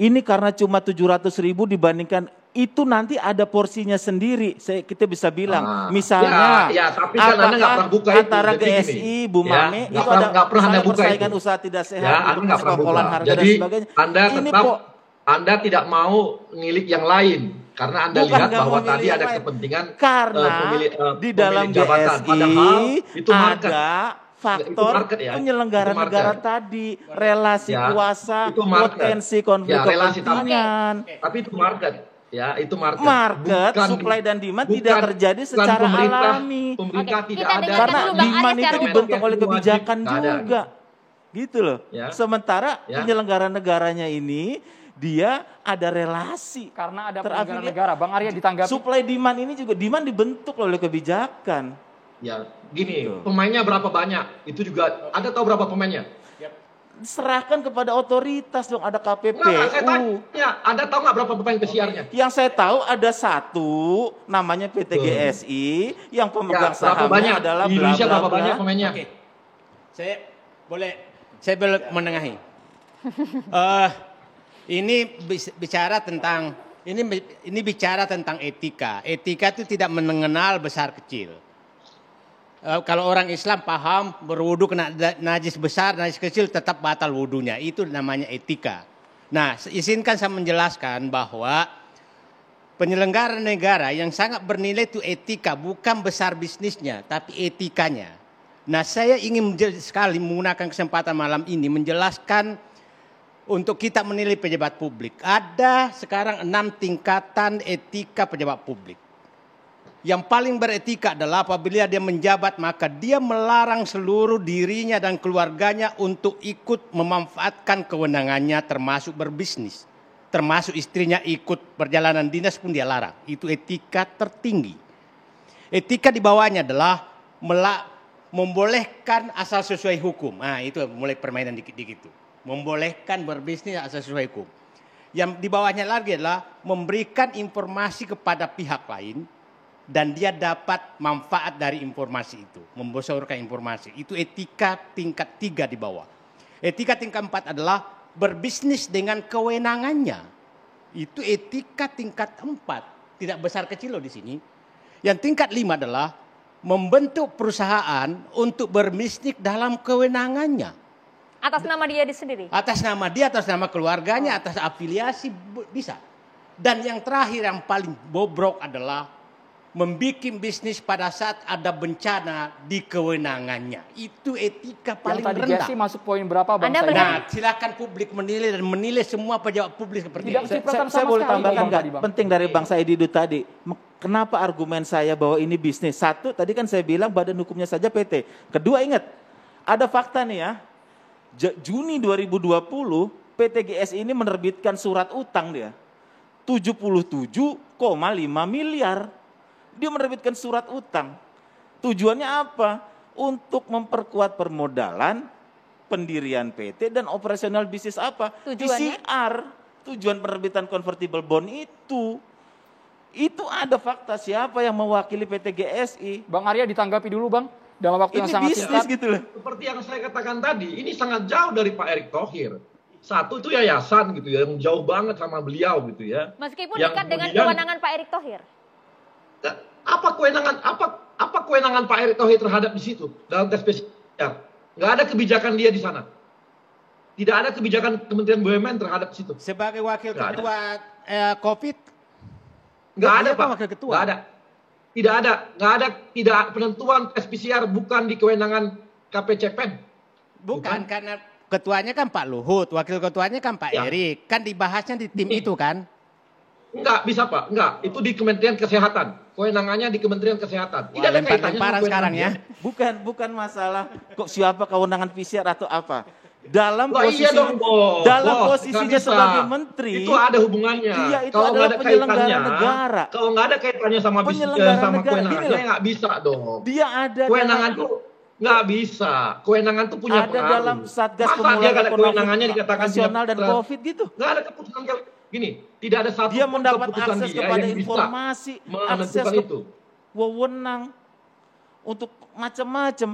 ini karena cuma 700.000 dibandingkan itu nanti ada porsinya sendiri. Kita bisa bilang, misalnya, tapi kan Anda nggak pernah buka antara itu. GSI, Bu Mame, itu nggak pernah Anda buka persaingan itu. usaha tidak sehat, Anda nggak pernah buka. harga Jadi dan sebagainya. Anda tidak mau ngilik yang lain karena Anda lihat bahwa tadi ada kepentingan karena di dalam jabatan. GSI Padahal itu market. ada faktor penyelenggara negara tadi, relasi kuasa, potensi konflik kepentingan. Tapi itu market. Ya, itu market. Bukan, supply dan demand tidak terjadi secara alami. Pemerintah tidak ada. Karena demand itu dibentuk oleh kebijakan juga. Gitu loh. Ya. Sementara penyelenggara negaranya ini dia ada relasi. Karena ada penyelenggara negara. Bang Arya ditanggapi. Supply demand ini juga dibentuk oleh kebijakan. Ya, gini, pemainnya berapa banyak? Itu juga, Anda tahu berapa pemainnya? Serahkan kepada otoritas dong, ada KPPU. Saya tanya, Anda tahu nggak berapa pemain PCR-nya? Yang saya tahu ada satu, namanya PT GSI, yang pemegang sahamnya adalah di Indonesia berapa banyak pemainnya? Oke. Saya boleh menengahi. Ini bicara tentang etika. Etika itu tidak mengenal besar kecil. Kalau orang Islam paham berwudu kena najis besar, najis kecil tetap batal wudunya. Itu namanya etika. Nah, izinkan saya menjelaskan bahwa penyelenggara negara yang sangat bernilai itu etika, bukan besar bisnisnya, tapi etikanya. Nah, saya ingin sekali menggunakan kesempatan malam ini menjelaskan untuk kita menilai pejabat publik. Ada sekarang 6 tingkatan etika pejabat publik. Yang paling beretika adalah apabila dia menjabat maka dia melarang seluruh dirinya dan keluarganya untuk ikut memanfaatkan kewenangannya termasuk berbisnis. Termasuk istrinya ikut perjalanan dinas pun dia larang. Itu etika tertinggi. Etika di bawahnya adalah membolehkan asal sesuai hukum. Nah itu mulai permainan dikit-dikit itu. Membolehkan berbisnis asal sesuai hukum. Yang di bawahnya lagi adalah memberikan informasi kepada pihak lain dan dia dapat manfaat dari informasi itu, membocorkan informasi. Itu etika tingkat 3 di bawah. Etika tingkat 4 adalah berbisnis dengan kewenangannya. Itu etika tingkat 4, tidak besar kecil loh di sini. Yang tingkat 5 adalah membentuk perusahaan untuk berbisnis dalam kewenangannya. Atas nama dia sendiri? Atas nama dia, atas nama keluarganya, atas afiliasi bisa. Dan yang terakhir yang paling bobrok adalah membikin bisnis pada saat ada bencana di kewenangannya. Itu etika paling Yang tadi rendah. Jesse masuk poin berapa Bang? Anda Said? Nah, silakan publik menilai dan menilai semua pejabat publik seperti Tidak itu. kecipratan Saya sama boleh sekali, tambahkan Bang, nggak? tadi, Bang. Penting dari Bang Said itu tadi. Kenapa argumen saya bahwa ini bisnis? Satu, tadi kan saya bilang badan hukumnya saja PT. Kedua, ingat, ada fakta nih ya. Juni 2020, PT GSI ini menerbitkan surat utang dia. 77,5 miliar. Dia menerbitkan surat utang. Tujuannya apa? Untuk memperkuat permodalan, pendirian PT, dan operasional bisnis apa? Tujuannya? PCR. Tujuan penerbitan convertible bond itu. Itu ada fakta siapa yang mewakili PT GSI. Bang Arya ditanggapi dulu Bang, dalam waktu yang Ini sangat bisnis singkat. gitu loh. Seperti yang saya katakan tadi, ini sangat jauh dari Pak Erick Thohir. Satu itu yayasan gitu ya, yang jauh banget sama beliau gitu ya. Meskipun Yang dekat dengan kemudian- kewenangan Pak Erick Thohir. Apa kewenangan Pak Erick Thohir terhadap di situ dalam tes PCR? Nggak ada kebijakan dia di sana. Tidak ada kebijakan Kementerian BUMN terhadap situ. Sebagai wakil Nggak ada. ketua COVID, Nggak ada Dia kan Pak. wakil ketua. Nggak ada. Tidak penentuan tes PCR bukan di kewenangan KPCPEN. bukan karena ketuanya kan Pak Luhut, wakil ketuanya kan Pak Ya. Erik, kan dibahasnya di tim itu kan. Enggak bisa Pak, enggak. Itu di Kementerian Kesehatan. Kewenangannya di Kementerian Kesehatan. Tidak Wah, ada kaitannya lempar-lemparan sama sekarang ya. kewenangan Bukan masalah kok siapa kewenangan PCR atau apa. Dalam Lah posisi iya dong, Bos. dalam Bos, posisinya nggak bisa. sebagai menteri, Itu ada hubungannya. Dia itu Kalau nggak adalah ada penyelenggara kaitannya, negara. Kalau nggak ada kaitannya sama Penyelenggara sama negara. kewenangan, Gini loh. dia nggak bisa dong. dia ada Kewenangan dalam- tuh nggak bisa. Kewenangan tuh punya ada pengaruh. dalam Satgas Masa dia Pemulihan nggak ada Ekonomi kewenangannya dikatakan Nasional dan tidak- Covid gitu. Nggak ada keputusan gini. Tidak ada satu Dia pun mendapat keputusan akses dia kepada yang bisa informasi, akses menentukan ke itu. wewenang untuk macam-macam.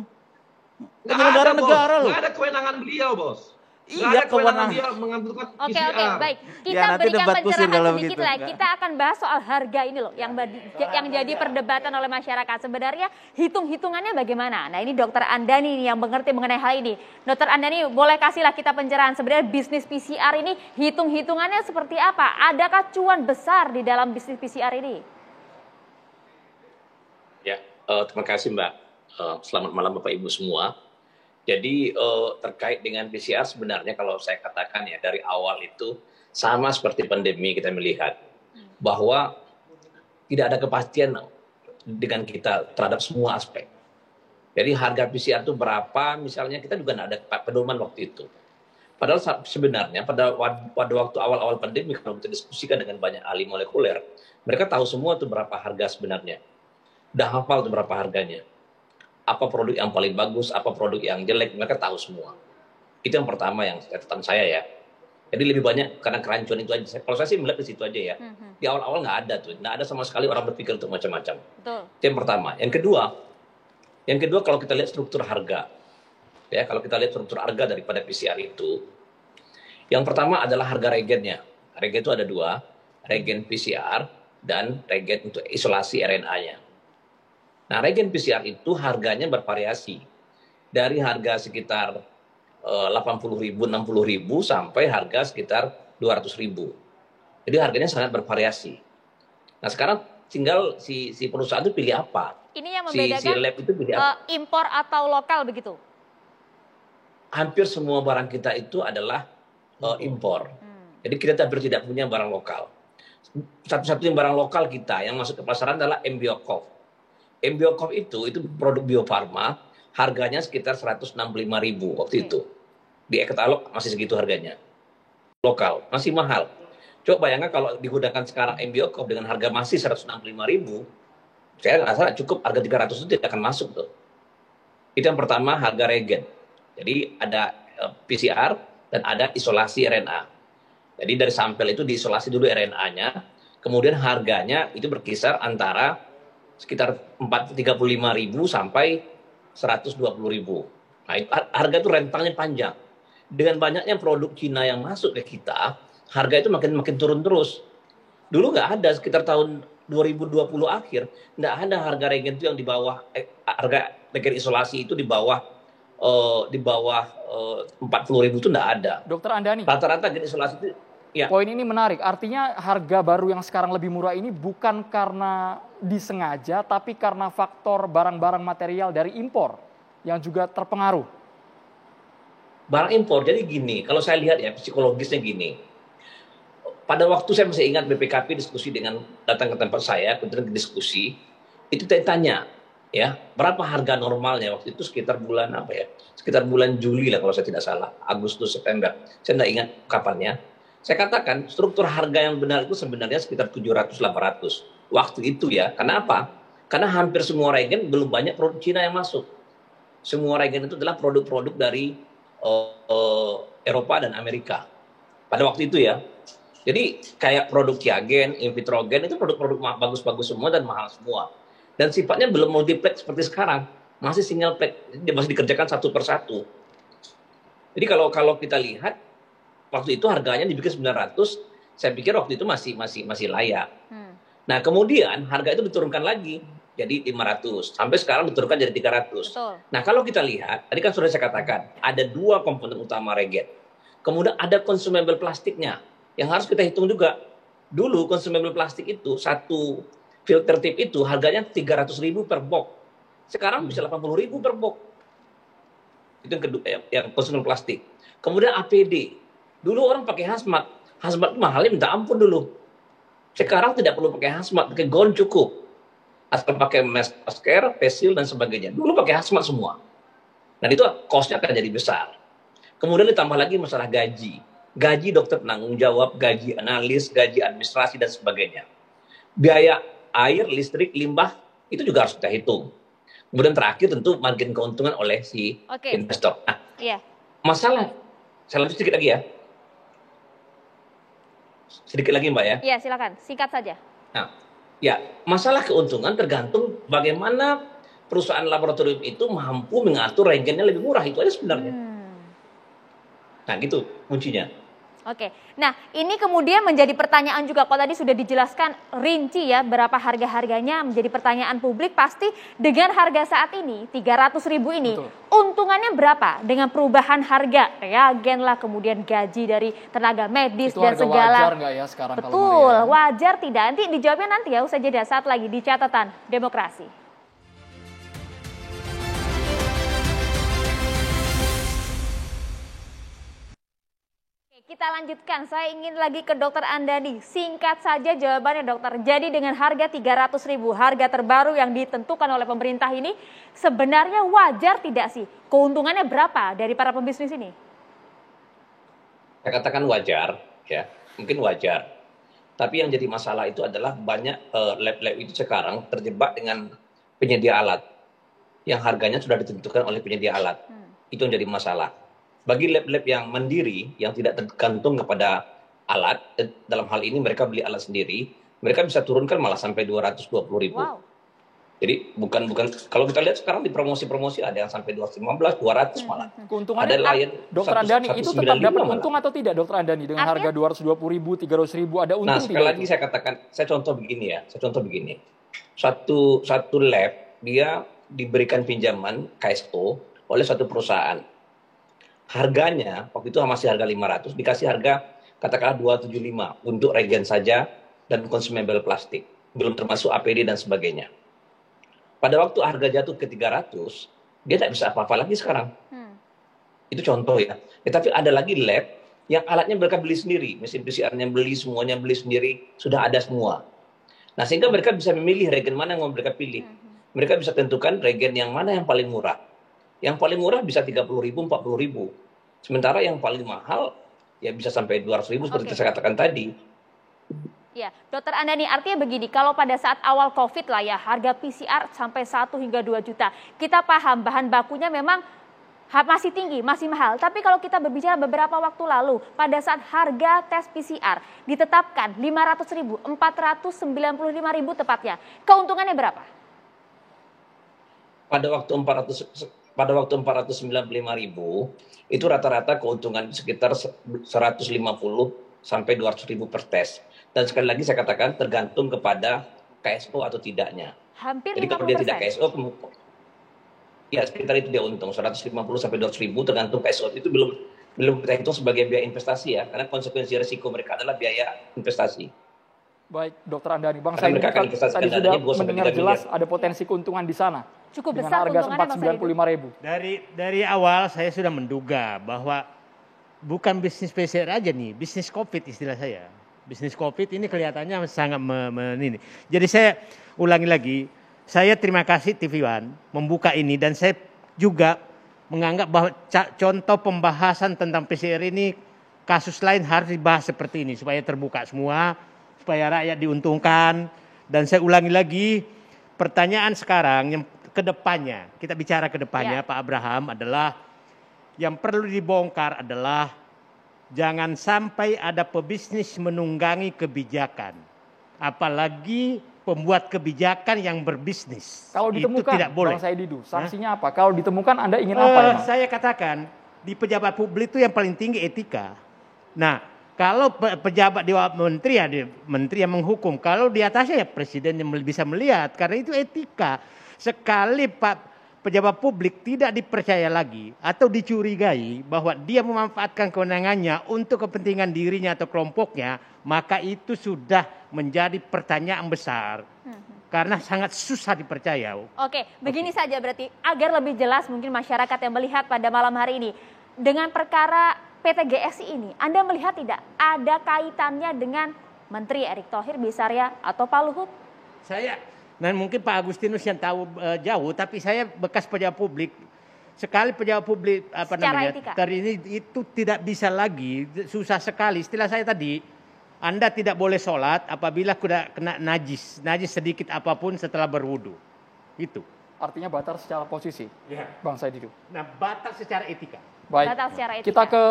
Nggak Penyelenggara ada, Bos. negara loh. Nggak ada kewenangan beliau, Bos. Nggak Iya, ada kewenangan kewenangan. dia menentukan Oke, PCR. baik. Kita Ya, nanti berikan debat kusir pencerahan kalau sedikit begitu. lah. Kita akan bahas soal harga ini loh, yang jadi perdebatan oleh masyarakat. Sebenarnya hitung-hitungannya bagaimana? Nah, ini Dokter Andani nih yang mengerti mengenai hal ini. Dokter Andani, boleh kasihlah kita pencerahan. Sebenarnya bisnis PCR ini hitung-hitungannya seperti apa? Adakah cuan besar di dalam bisnis PCR ini? Ya, terima kasih Mbak. Selamat malam Bapak Ibu semua. Jadi terkait dengan PCR sebenarnya kalau saya katakan ya dari awal itu sama seperti pandemi kita melihat bahwa tidak ada kepastian dengan kita terhadap semua aspek. Jadi harga PCR itu berapa misalnya kita juga tidak ada pedoman waktu itu. Padahal sebenarnya pada waktu awal-awal pandemi kalau kita diskusikan dengan banyak ahli molekuler, mereka tahu semua itu berapa harga sebenarnya. Udah hafal itu berapa harganya. Apa produk yang paling bagus, apa produk yang jelek, mereka tahu semua. Itu yang pertama yang catatan saya ya. Jadi lebih banyak karena kerancuan itu aja. Kalau saya sih melihat di situ aja ya. Di awal-awal nggak ada tuh, nggak ada sama sekali orang berpikir untuk macam-macam. Betul. Itu yang pertama. Yang kedua kalau kita lihat struktur harga, ya kalau kita lihat struktur harga daripada PCR itu, yang pertama adalah harga reagennya. Reagen itu ada dua, reagen PCR dan reagen untuk isolasi RNA-nya. Nah, reagen PCR itu harganya bervariasi dari harga sekitar 80.000, 60.000 sampai harga sekitar 200.000. Jadi harganya sangat bervariasi. Nah, sekarang tinggal si perusahaan itu pilih apa? Ini yang Si membedakan lab itu pilih apa? impor atau lokal begitu? Hampir semua barang kita itu adalah impor. Jadi kita hampir tidak punya barang lokal. Satu-satunya barang lokal kita yang masuk ke pasaran adalah MBioCov. MBioCov itu produk Bio Farma, harganya sekitar 165.000 waktu itu. Di e-katalog masih segitu harganya. Lokal, masih mahal. Coba bayangkan kalau digunakan sekarang MBioCov dengan harga masih 165.000, saya rasa cukup harga 300 itu tidak akan masuk tuh. Itu yang pertama, harga reagen. Jadi ada PCR dan ada isolasi RNA. Jadi dari sampel itu diisolasi dulu RNA-nya, kemudian harganya itu berkisar antara sekitar 35.000 sampai 120.000. Nah, harga itu rentangnya panjang. dengan banyaknya produk Cina yang masuk ke kita, harga itu makin turun terus. Dulu nggak ada, sekitar tahun 2020 akhir, nggak ada harga regen itu yang di bawah, harga regen isolasi itu di bawah 40.000 itu nggak ada. Dokter Andani, Rata-rata regen isolasi itu, ya. poin ini menarik. Artinya harga baru yang sekarang lebih murah ini bukan karena disengaja, tapi karena faktor barang-barang material dari impor yang juga terpengaruh. Barang impor, jadi gini, kalau saya lihat ya psikologisnya gini. Pada waktu saya masih ingat BPKP diskusi datang ke tempat saya, kemudian diskusi, itu saya tanya, ya berapa harga normalnya waktu itu sekitar bulan apa ya? Sekitar bulan Juli lah kalau saya tidak salah, Agustus September. Saya tidak ingat kapannya. Saya katakan struktur harga yang benar itu sebenarnya sekitar 700-800 waktu itu ya. Kenapa? Karena hampir semua regen belum banyak produk Cina yang masuk. Semua regen itu adalah produk-produk dari Eropa dan Amerika pada waktu itu ya. Jadi kayak produk Kiagen, Invitrogen itu produk-produk bagus-bagus semua dan mahal semua. Dan sifatnya belum multiplex seperti sekarang, masih single plex, masih dikerjakan satu persatu. Jadi kalau kita lihat waktu itu harganya dibikin 900, saya pikir waktu itu masih layak. Nah kemudian harga itu diturunkan lagi jadi 500, sampai sekarang diturunkan jadi 300. Betul. Nah kalau kita lihat, tadi kan sudah saya katakan, ada dua komponen utama regen. Kemudian ada consumable plastiknya, yang harus kita hitung juga. Dulu consumable plastik itu, satu filter tip itu harganya 300.000 per box. Sekarang bisa 80.000 per box. Itu yang kedua, yang consumable plastik. Kemudian APD. Dulu orang pakai hazmat. Hazmat mahalnya minta ampun dulu. Sekarang tidak perlu pakai hazmat, pakai gaun cukup. Asal pakai masker, face shield, dan sebagainya. Dulu pakai hazmat semua. Dan itu cost-nya akan jadi besar. Kemudian ditambah lagi masalah gaji. Gaji dokter penanggung jawab, gaji analis, gaji administrasi, dan sebagainya. Biaya air, listrik, limbah, itu juga harus kita hitung. Kemudian terakhir tentu margin keuntungan oleh si investor. Nah, masalah, saya lanjut sedikit lagi ya. Sedikit lagi Mbak ya. Iya silakan, singkat saja. Nah, ya masalah keuntungan tergantung bagaimana perusahaan laboratorium itu mampu mengatur regennya lebih murah, itu aja sebenarnya. Nah gitu kuncinya. Oke, nah ini kemudian menjadi pertanyaan juga, kalau tadi sudah dijelaskan rinci ya berapa harga-harganya, menjadi pertanyaan publik pasti dengan harga saat ini 300.000 ini. Betul. Untungannya berapa dengan perubahan harga reagen lah, kemudian gaji dari tenaga medis itu dan segala. Wajar nggak ya sekarang? Betul, kalau wajar tidak? Nanti dijawabnya nanti ya usai jeda, saat lagi di Catatan Demokrasi. Kita lanjutkan, saya ingin lagi ke Dokter Andani. Singkat saja jawabannya dokter. Jadi dengan harga 300.000, harga terbaru yang ditentukan oleh pemerintah ini, sebenarnya wajar tidak sih? Keuntungannya berapa dari para pebisnis ini? Saya katakan wajar, ya, mungkin wajar. Tapi yang jadi masalah itu adalah banyak lab-lab itu sekarang terjebak dengan penyedia alat. Yang harganya sudah ditentukan oleh penyedia alat. Itu yang jadi masalah. Bagi lab-lab yang mandiri, yang tidak tergantung kepada alat, dalam hal ini mereka beli alat sendiri, mereka bisa turunkan malah sampai 220.000. Wow. Jadi bukan kalau kita lihat sekarang di promosi-promosi ada yang sampai 215, 200 malah. Keuntungannya, ada lain Dokter Andani, itu tetap dapat untung atau tidak Dokter Andani dengan harga 220.000, 300.000 ada untung nah, tidak? Sekali lagi saya katakan, saya contoh begini. Satu lab dia diberikan pinjaman KSO oleh satu perusahaan. Harganya waktu itu masih harga 500, dikasih harga katakanlah 275 untuk regen saja dan consumable plastik, belum termasuk APD dan sebagainya. Pada waktu harga jatuh ke 300, dia tidak bisa apa-apa lagi sekarang. Itu contoh ya. Tapi ada lagi lab yang alatnya mereka beli sendiri, mesin PCR-nya beli, semuanya beli sendiri, sudah ada semua. Nah sehingga mereka bisa memilih regen mana yang mau mereka pilih. Mereka bisa tentukan regen yang mana yang paling murah. Yang paling murah bisa 30.000, 40.000. Sementara yang paling mahal ya bisa sampai 200.000 seperti saya katakan tadi. Ya, Dokter Andani, artinya begini, kalau pada saat awal COVID lah ya, harga PCR sampai 1 hingga 2 juta. Kita paham bahan bakunya memang masih tinggi, masih mahal. Tapi kalau kita berbicara beberapa waktu lalu, pada saat harga tes PCR ditetapkan 500.000, 495.000 tepatnya. Keuntungannya berapa? Pada waktu pada waktu 495.000 itu rata-rata keuntungan sekitar 150 sampai 200.000 per tes. Dan sekali lagi saya katakan tergantung kepada KSO atau tidaknya. Hampir Jadi kalau dia tidak 50%. KSO, ya sekitar itu dia untung 150 sampai 200.000 tergantung KSO. Itu belum kita hitung sebagai biaya investasi ya, karena konsekuensi risiko mereka adalah biaya investasi. Baik, Dokter Andani, Bang Karena Said mereka akan tadi investasikan sudah dananya 2 sampai mendengar 3 jelas miliar. ada potensi keuntungan di sana. Cukup dengan besar harga keuntungannya, Bang 495.000. Dari awal saya sudah menduga bahwa bukan bisnis PCR aja nih, bisnis COVID istilah saya. Bisnis COVID ini kelihatannya sangat ini. Jadi saya ulangi lagi, saya terima kasih TV One membuka ini dan saya juga menganggap bahwa contoh pembahasan tentang PCR ini kasus lain harus dibahas seperti ini supaya terbuka semua, supaya rakyat diuntungkan. Dan saya ulangi lagi, pertanyaan sekarang yang kedepannya, kita bicara kedepannya Pak Abraham adalah yang perlu dibongkar adalah jangan sampai ada pebisnis menunggangi kebijakan, apalagi pembuat kebijakan yang berbisnis. Kalau ditemukan, itu tidak boleh. Bang Saididu, sanksinya apa? Kalau ditemukan Anda ingin apa emang? Saya katakan di pejabat publik itu yang paling tinggi etika. Nah, kalau pejabat di bawah menteri ya menteri yang menghukum. Kalau di atasnya ya presiden yang bisa melihat karena itu etika. Sekali pejabat publik tidak dipercaya lagi atau dicurigai bahwa dia memanfaatkan kewenangannya untuk kepentingan dirinya atau kelompoknya, maka itu sudah menjadi pertanyaan besar. Karena sangat susah dipercaya. Oke, begini saja berarti agar lebih jelas mungkin masyarakat yang melihat pada malam hari ini dengan perkara PT GSI ini, Anda melihat tidak ada kaitannya dengan Menteri Erick Thohir, Bisaria atau Pak Luhut? Dan mungkin Pak Agustinus yang tahu jauh, tapi saya bekas pejabat publik. Sekali pejabat publik ini itu tidak bisa lagi, susah sekali. Istilah saya tadi, Anda tidak boleh sholat apabila kena najis sedikit apapun setelah berwudu. Itu. Artinya batal secara posisi, Bang Saididu. Nah, batal secara etika. Baik, Batal secara etika. kita ke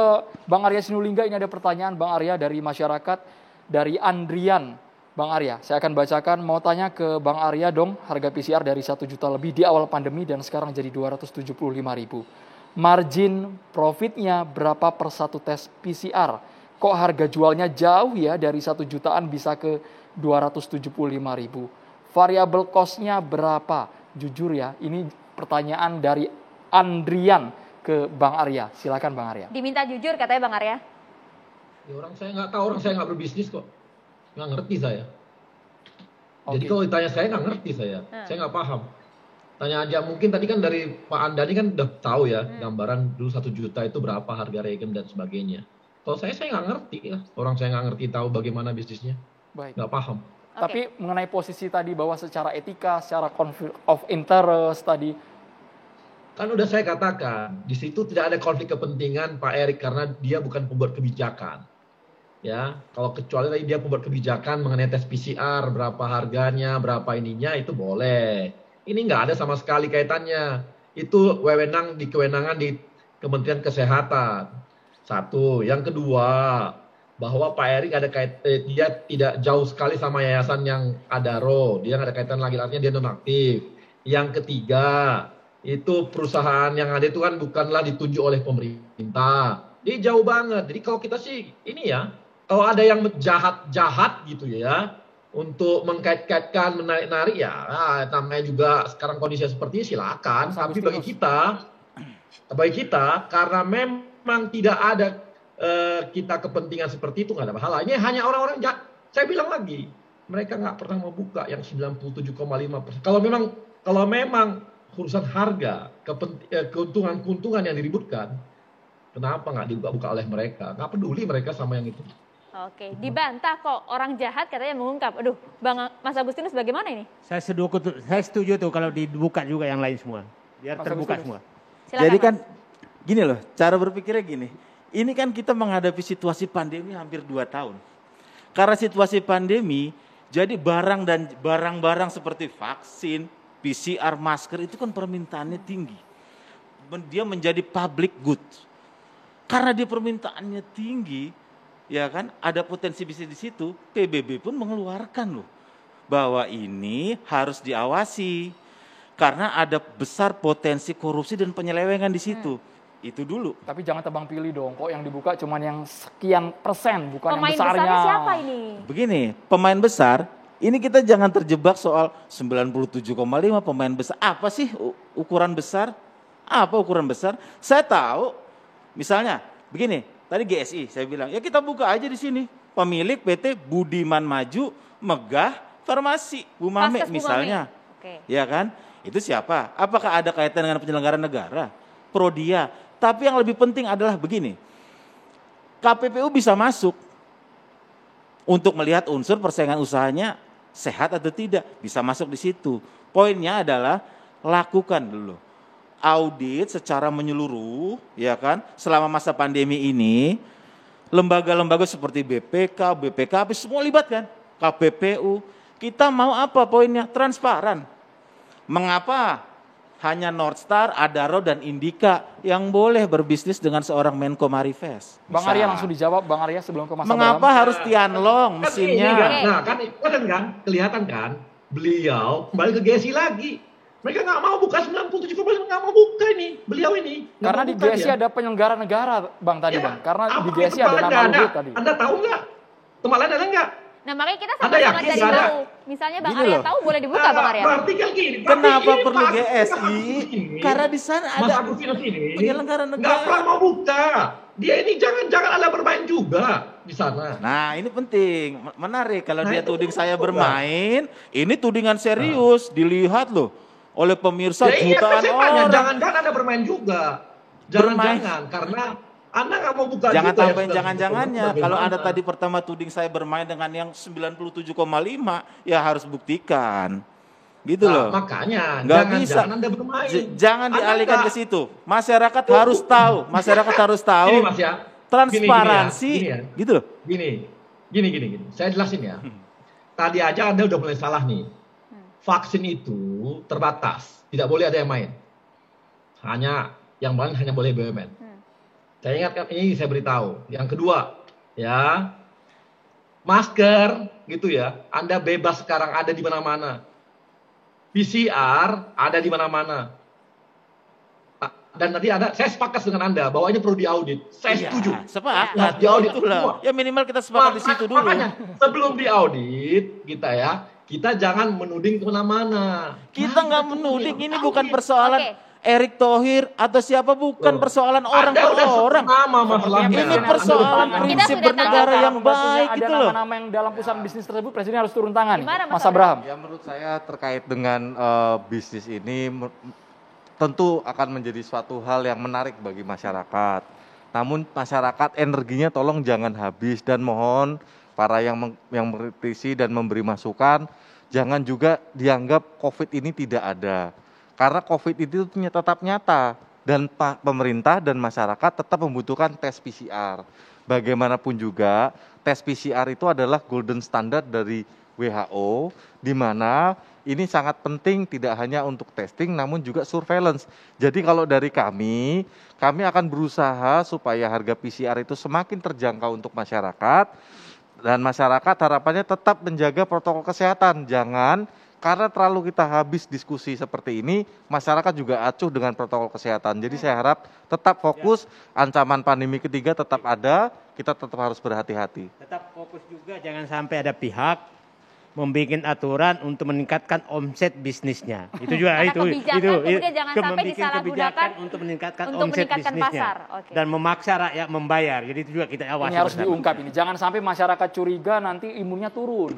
Bang Arya Sinulinga. Ini ada pertanyaan Bang Arya dari masyarakat, dari Andrian. Bang Arya, saya akan bacakan, mau tanya ke Bang Arya dong, harga PCR dari 1 juta lebih di awal pandemi dan sekarang jadi 275.000. Margin profitnya berapa per satu tes PCR? Kok harga jualnya jauh ya, dari 1 jutaan bisa ke 275.000? Variable cost-nya berapa? Jujur ya, ini pertanyaan dari Andrian ke Bang Arya. Silakan Bang Arya. Diminta jujur katanya Bang Arya. Ya, orang saya nggak tahu, orang saya nggak berbisnis kok. Nggak ngerti saya. Jadi Oke. kalau ditanya saya nggak ngerti saya nggak paham. Tanya aja, mungkin tadi kan dari Pak Andani kan udah tahu ya gambaran dulu 1 juta itu berapa harga reagen dan sebagainya. Kalau saya nggak ngerti ya. Orang saya nggak ngerti tahu bagaimana bisnisnya. Baik. Nggak paham. Tapi mengenai posisi tadi bahwa secara etika, secara conflict of interest tadi, Kan udah saya katakan, di situ tidak ada konflik kepentingan Pak Erick karena dia bukan pembuat kebijakan. Ya, kalau kecuali tadi dia pembuat kebijakan mengenai tes PCR, berapa harganya, berapa ininya, itu boleh. Ini nggak ada sama sekali kaitannya. Itu kewenangan di Kementerian Kesehatan. Satu. Yang kedua, bahwa Pak Erick ada dia tidak jauh sekali sama yayasan yang Adaro. Dia nggak ada kaitan lagi, artinya dia nonaktif. Yang ketiga, itu perusahaan yang ada itu kan bukanlah ditunjuk oleh pemerintah. Dia jauh banget. Jadi kalau kita sih ini ya, kalau ada yang jahat gitu ya, untuk mengkait-kaitkan, menarik-narik ya, namanya juga sekarang kondisi seperti ini silakan. Tapi bagi kita, karena memang tidak ada kita kepentingan seperti itu, nggak ada masalah. Ini hanya orang-orang jahat. Saya bilang lagi, mereka nggak pernah mau buka yang 97,5%. Kalau memang urusan harga, keuntungan yang diributkan, kenapa nggak dibuka-buka oleh mereka? Nggak peduli mereka sama yang itu. Oke, dibantah kok orang jahat katanya mengungkap. Aduh, Bang Mas Agustinus bagaimana ini? Saya setuju tuh kalau dibuka juga yang lain semua. Biar Mas terbuka Agustinus. semua. Silakan, Jadi Mas. kan gini loh, cara berpikirnya gini. Ini kan kita menghadapi situasi pandemi hampir 2 tahun. Karena situasi pandemi, jadi barang-barang seperti vaksin, PCR, masker itu kan permintaannya tinggi. Dia menjadi public good. Karena dia permintaannya tinggi, ya kan, ada potensi bisnis di situ. PBB pun mengeluarkan loh bahwa ini harus diawasi. Karena ada besar potensi korupsi dan penyelewengan di situ. Itu dulu. Tapi jangan tebang pilih dong, kok yang dibuka cuman yang sekian persen, bukan Pemain yang besarnya. besarnya siapa ini? Begini, pemain besar, ini kita jangan terjebak soal 97,5 pemain besar. Apa sih ukuran besar? Apa ukuran besar? Saya tahu, misalnya begini, tadi GSI saya bilang, ya kita buka aja di sini. Pemilik PT Budiman Maju Megah Farmasi, Bu Mame Paskes Bu misalnya. Mame. Oke. Ya kan? Itu siapa? Apakah ada kaitan dengan penyelenggara negara? Prodia. Tapi yang lebih penting adalah begini, KPPU bisa masuk untuk melihat unsur persaingan usahanya sehat atau tidak, bisa masuk di situ. Poinnya adalah lakukan dulu audit secara menyeluruh, ya kan? Selama masa pandemi ini, lembaga-lembaga seperti BPK, BPKP semua libatkan, KPPU. Kita mau apa poinnya? Transparan. Mengapa hanya Northstar, Adaro, dan Indika yang boleh berbisnis dengan seorang Menko Marifest? Bang Arya langsung dijawab, Bang Arya sebelum ke Mas Mengapa Abraham. harus Tianlong mesinnya? Nah kan kelihatan kan beliau kembali ke GSI lagi. Mereka nggak mau buka 97,5, nggak mau buka ini. Beliau ini. Nggak Karena mau di buka GSI dia. ada penyelenggara negara, Bang tadi Ya, Bang. Karena apa di itu GSI ada tempat nama lain Luhut nggak tadi. Anda tahu nggak? Tempat lain ada nggak? Nah makanya kita Anda sama-sama yakin cari nggak ada? tahu. Misalnya Bang Gini Arya loh. tahu boleh dibuka Bang Arya. Berarti kan gini. Kenapa berarti perlu ini GSI? Karena di sana Mas ada Agustinus ini penyelenggara nggak negara. pernah mau buka. Dia ini jangan Anda bermain juga di sana. Nah ini penting, menarik kalau Nah, dia itu tuding betul, saya Bang. bermain, ini tudingan serius, dilihat loh oleh pemirsa Ya iya, jutaan saya tanya, orang. jangan-jangan Anda bermain juga. Jangan-jangan karena Anda nggak mau buka Jangan juga tambahin yang jangan-jangannya. bagaimana? Kalau Anda tadi pertama tuding saya bermain dengan yang 97,5, ya harus buktikan. Gitu loh. Makanya Nggak jangan bisa. Anda bermain. Jangan Anda dialihkan nggak- ke situ. Masyarakat harus tahu. Masyarakat harus tahu. Gini Mas ya. Transparansi. Gini ya. Gitu loh. Gini. Saya jelasin ya. Tadi aja Anda udah mulai salah nih. Vaksin itu terbatas, tidak boleh ada yang main. Yang main hanya boleh BUMN. Saya ingatkan ini, saya beritahu. Yang kedua, ya, masker gitu ya. Anda bebas sekarang ada di mana-mana. PCR ada di mana-mana. Dan tadi saya sepakat dengan Anda bahwa ini perlu diaudit. Saya setuju. Sepakat. Harus diaudit Itulah. semua. Ya minimal kita sepakat di situ dulu. Makanya sebelum diaudit kita jangan menuding kemana-mana. Kita nggak menuding, ini bukan persoalan Oke. Erick Thohir atau siapa, bukan persoalan orang Anda per udah orang. sama masalahnya. Ini persoalan Kita prinsip sudah bernegara tahu. yang baik ada gitu loh. nama-nama yang dalam perusahaan bisnis tersebut Presiden harus turun tangan. Gimana, Mas Mas Abraham. Ya menurut saya terkait dengan bisnis ini tentu akan menjadi suatu hal yang menarik bagi masyarakat. Namun masyarakat energinya tolong jangan habis, dan mohon para yang mengkritisi dan memberi masukan jangan juga dianggap COVID ini tidak ada. Karena COVID itu tetap nyata dan pemerintah dan masyarakat tetap membutuhkan tes PCR. Bagaimanapun juga tes PCR itu adalah golden standard dari WHO, di mana ini sangat penting tidak hanya untuk testing namun juga surveillance. Jadi kalau dari kami akan berusaha supaya harga PCR itu semakin terjangkau untuk masyarakat, dan masyarakat harapannya tetap menjaga protokol kesehatan. Jangan karena terlalu kita habis diskusi seperti ini, masyarakat juga acuh dengan protokol kesehatan. Jadi saya harap tetap fokus, ancaman pandemi ketiga tetap ada, kita tetap harus berhati-hati. Tetap fokus juga, jangan sampai ada pihak membuat aturan untuk meningkatkan omset bisnisnya. Itu juga Karena kebijakan kemudian jangan sampai membuat disalahgunakan kebijakan untuk meningkatkan untuk omset meningkatkan bisnisnya pasar. Oke. dan memaksa rakyat membayar. Jadi itu juga kita awasi. Ini harus bersama. diungkap ini. Jangan sampai masyarakat curiga nanti imunnya turun.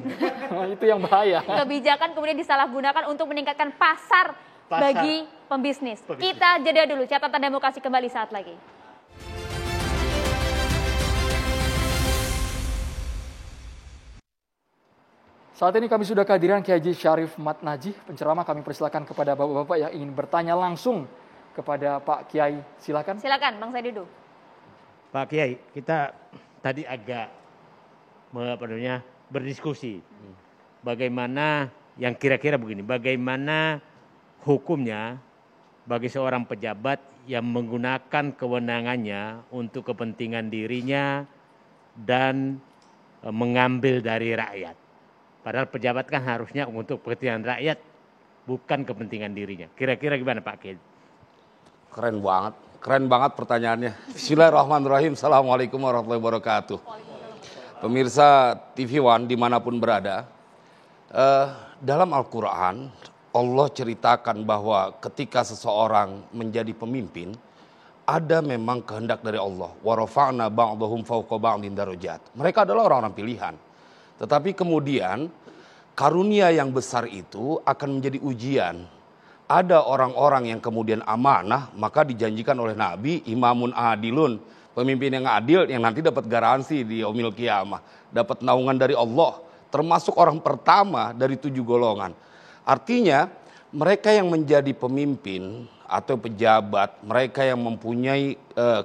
Itu yang bahaya. Kebijakan kemudian disalahgunakan untuk meningkatkan pasar bagi pembisnis. Kita jeda dulu, catatan demokrasi kembali saat lagi. Saat ini kami sudah kehadiran Kiai Haji Syarif Mat Najih, penceramah. Kami persilakan kepada bapak-bapak yang ingin bertanya langsung kepada Pak Kiai. Silakan. Silakan Bang Saididu. Pak Kiai, kita tadi agak berdiskusi bagaimana yang kira-kira begini, bagaimana hukumnya bagi seorang pejabat yang menggunakan kewenangannya untuk kepentingan dirinya dan mengambil dari rakyat. Padahal pejabat kan harusnya untuk kepentingan rakyat bukan kepentingan dirinya. Kira-kira gimana Pak Kiai? Keren banget pertanyaannya. Bismillahirrahmanirrahim. Assalamualaikum warahmatullahi wabarakatuh. Pemirsa TV One dimanapun berada, dalam Al-Quran Allah ceritakan bahwa ketika seseorang menjadi pemimpin, ada memang kehendak dari Allah. Wa rafa'na ba'dahum fawqa ba'din darajat. Mereka adalah orang-orang pilihan. Tetapi kemudian karunia yang besar itu akan menjadi ujian. Ada orang-orang yang kemudian amanah, maka dijanjikan oleh Nabi, imamun adilun, pemimpin yang adil yang nanti dapat garansi di yaumil qiyamah, dapat naungan dari Allah, termasuk orang pertama dari 7 golongan. Artinya mereka yang menjadi pemimpin atau pejabat, mereka yang mempunyai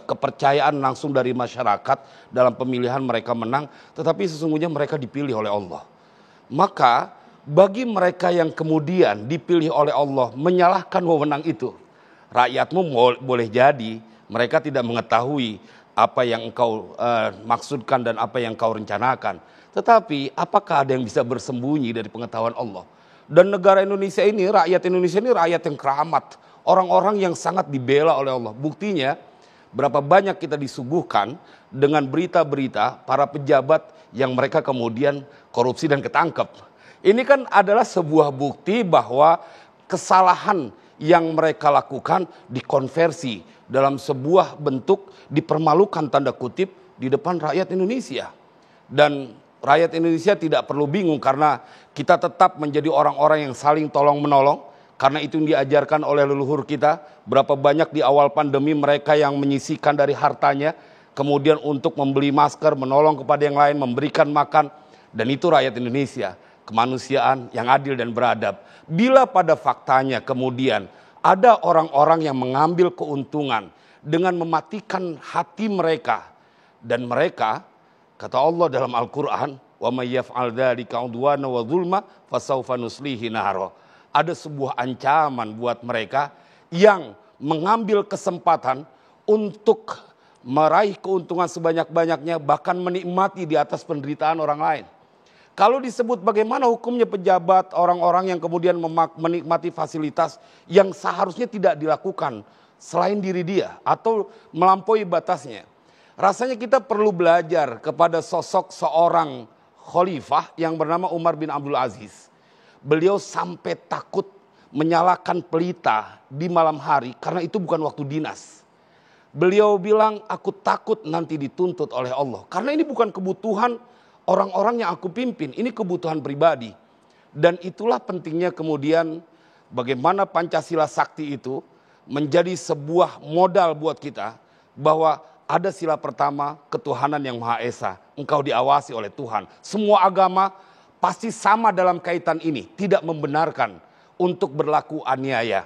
kepercayaan langsung dari masyarakat dalam pemilihan mereka menang, tetapi sesungguhnya mereka dipilih oleh Allah. Maka bagi mereka yang kemudian dipilih oleh Allah menyalahkan wewenang itu, rakyatmu boleh jadi mereka tidak mengetahui apa yang engkau maksudkan dan apa yang engkau rencanakan. Tetapi apakah ada yang bisa bersembunyi dari pengetahuan Allah? Dan negara Indonesia ini, rakyat Indonesia ini rakyat yang keramat. Orang-orang yang sangat dibela oleh Allah. Buktinya berapa banyak kita disuguhkan dengan berita-berita para pejabat yang mereka kemudian korupsi dan ketangkep. Ini kan adalah sebuah bukti bahwa kesalahan yang mereka lakukan dikonversi dalam sebuah bentuk dipermalukan tanda kutip di depan rakyat Indonesia. Dan rakyat Indonesia tidak perlu bingung karena kita tetap menjadi orang-orang yang saling tolong-menolong. Karena itu yang diajarkan oleh leluhur kita. Berapa banyak di awal pandemi mereka yang menyisihkan dari hartanya. Kemudian untuk membeli masker, menolong kepada yang lain, memberikan makan. Dan itu rakyat Indonesia. Kemanusiaan yang adil dan beradab. Bila pada faktanya kemudian ada orang-orang yang mengambil keuntungan dengan mematikan hati mereka. Dan mereka, kata Allah dalam Al-Quran, wa may yaf'al dzalika 'udwana wa dzulma fasawfa nuslihi naro. Ada sebuah ancaman buat mereka yang mengambil kesempatan untuk meraih keuntungan sebanyak-banyaknya, bahkan menikmati di atas penderitaan orang lain. Kalau disebut bagaimana hukumnya pejabat, orang-orang yang kemudian menikmati fasilitas yang seharusnya tidak dilakukan selain diri dia atau melampaui batasnya. Rasanya kita perlu belajar kepada sosok seorang khalifah yang bernama Umar bin Abdul Aziz. Beliau sampai takut menyalakan pelita di malam hari karena itu bukan waktu dinas. Beliau bilang, aku takut nanti dituntut oleh Allah. Karena ini bukan kebutuhan orang-orang yang aku pimpin, ini kebutuhan pribadi. Dan itulah pentingnya kemudian bagaimana Pancasila Sakti itu menjadi sebuah modal buat kita bahwa ada sila pertama, ketuhanan yang Maha Esa. Engkau diawasi oleh Tuhan. Semua agama pasti sama dalam kaitan ini, tidak membenarkan untuk berlaku aniaya.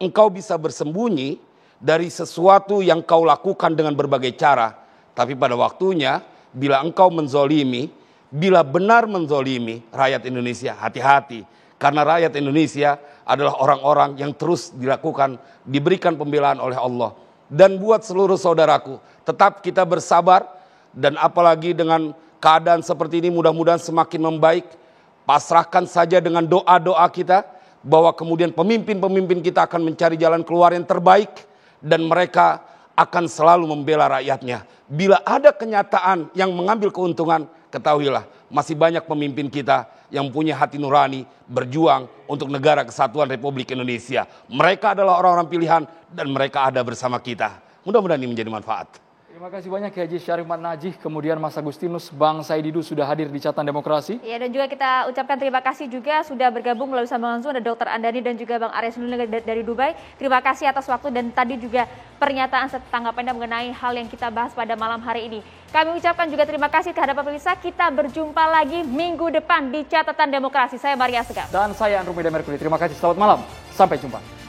Engkau bisa bersembunyi dari sesuatu yang kau lakukan dengan berbagai cara, tapi pada waktunya bila engkau menzolimi, bila benar menzolimi rakyat Indonesia, hati-hati. Karena rakyat Indonesia adalah orang-orang yang terus diberikan pembelaan oleh Allah. Dan buat seluruh saudaraku, tetap kita bersabar, dan apalagi dengan keadaan seperti ini mudah-mudahan semakin membaik. Pasrahkan saja dengan doa-doa kita bahwa kemudian pemimpin-pemimpin kita akan mencari jalan keluar yang terbaik dan mereka akan selalu membela rakyatnya. Bila ada kenyataan yang mengambil keuntungan, ketahuilah masih banyak pemimpin kita yang punya hati nurani berjuang untuk negara kesatuan Republik Indonesia. Mereka adalah orang-orang pilihan dan mereka ada bersama kita. Mudah-mudahan ini menjadi manfaat. Terima kasih banyak Haji Syarif Mat Najih, kemudian Mas Agustinus, Bang Saididu sudah hadir di Catatan Demokrasi. Ya, dan juga kita ucapkan terima kasih juga sudah bergabung melalui sambungan langsung ada Dr. Andani dan juga Bang Arya Sinulinga dari Dubai. Terima kasih atas waktu dan tadi juga pernyataan tanggapan Anda mengenai hal yang kita bahas pada malam hari ini. Kami ucapkan juga terima kasih terhadap pemirsa. Kita berjumpa lagi minggu depan di Catatan Demokrasi. Saya Maria Segaf. Dan saya Andromeda Mercury. Terima kasih, selamat malam. Sampai jumpa.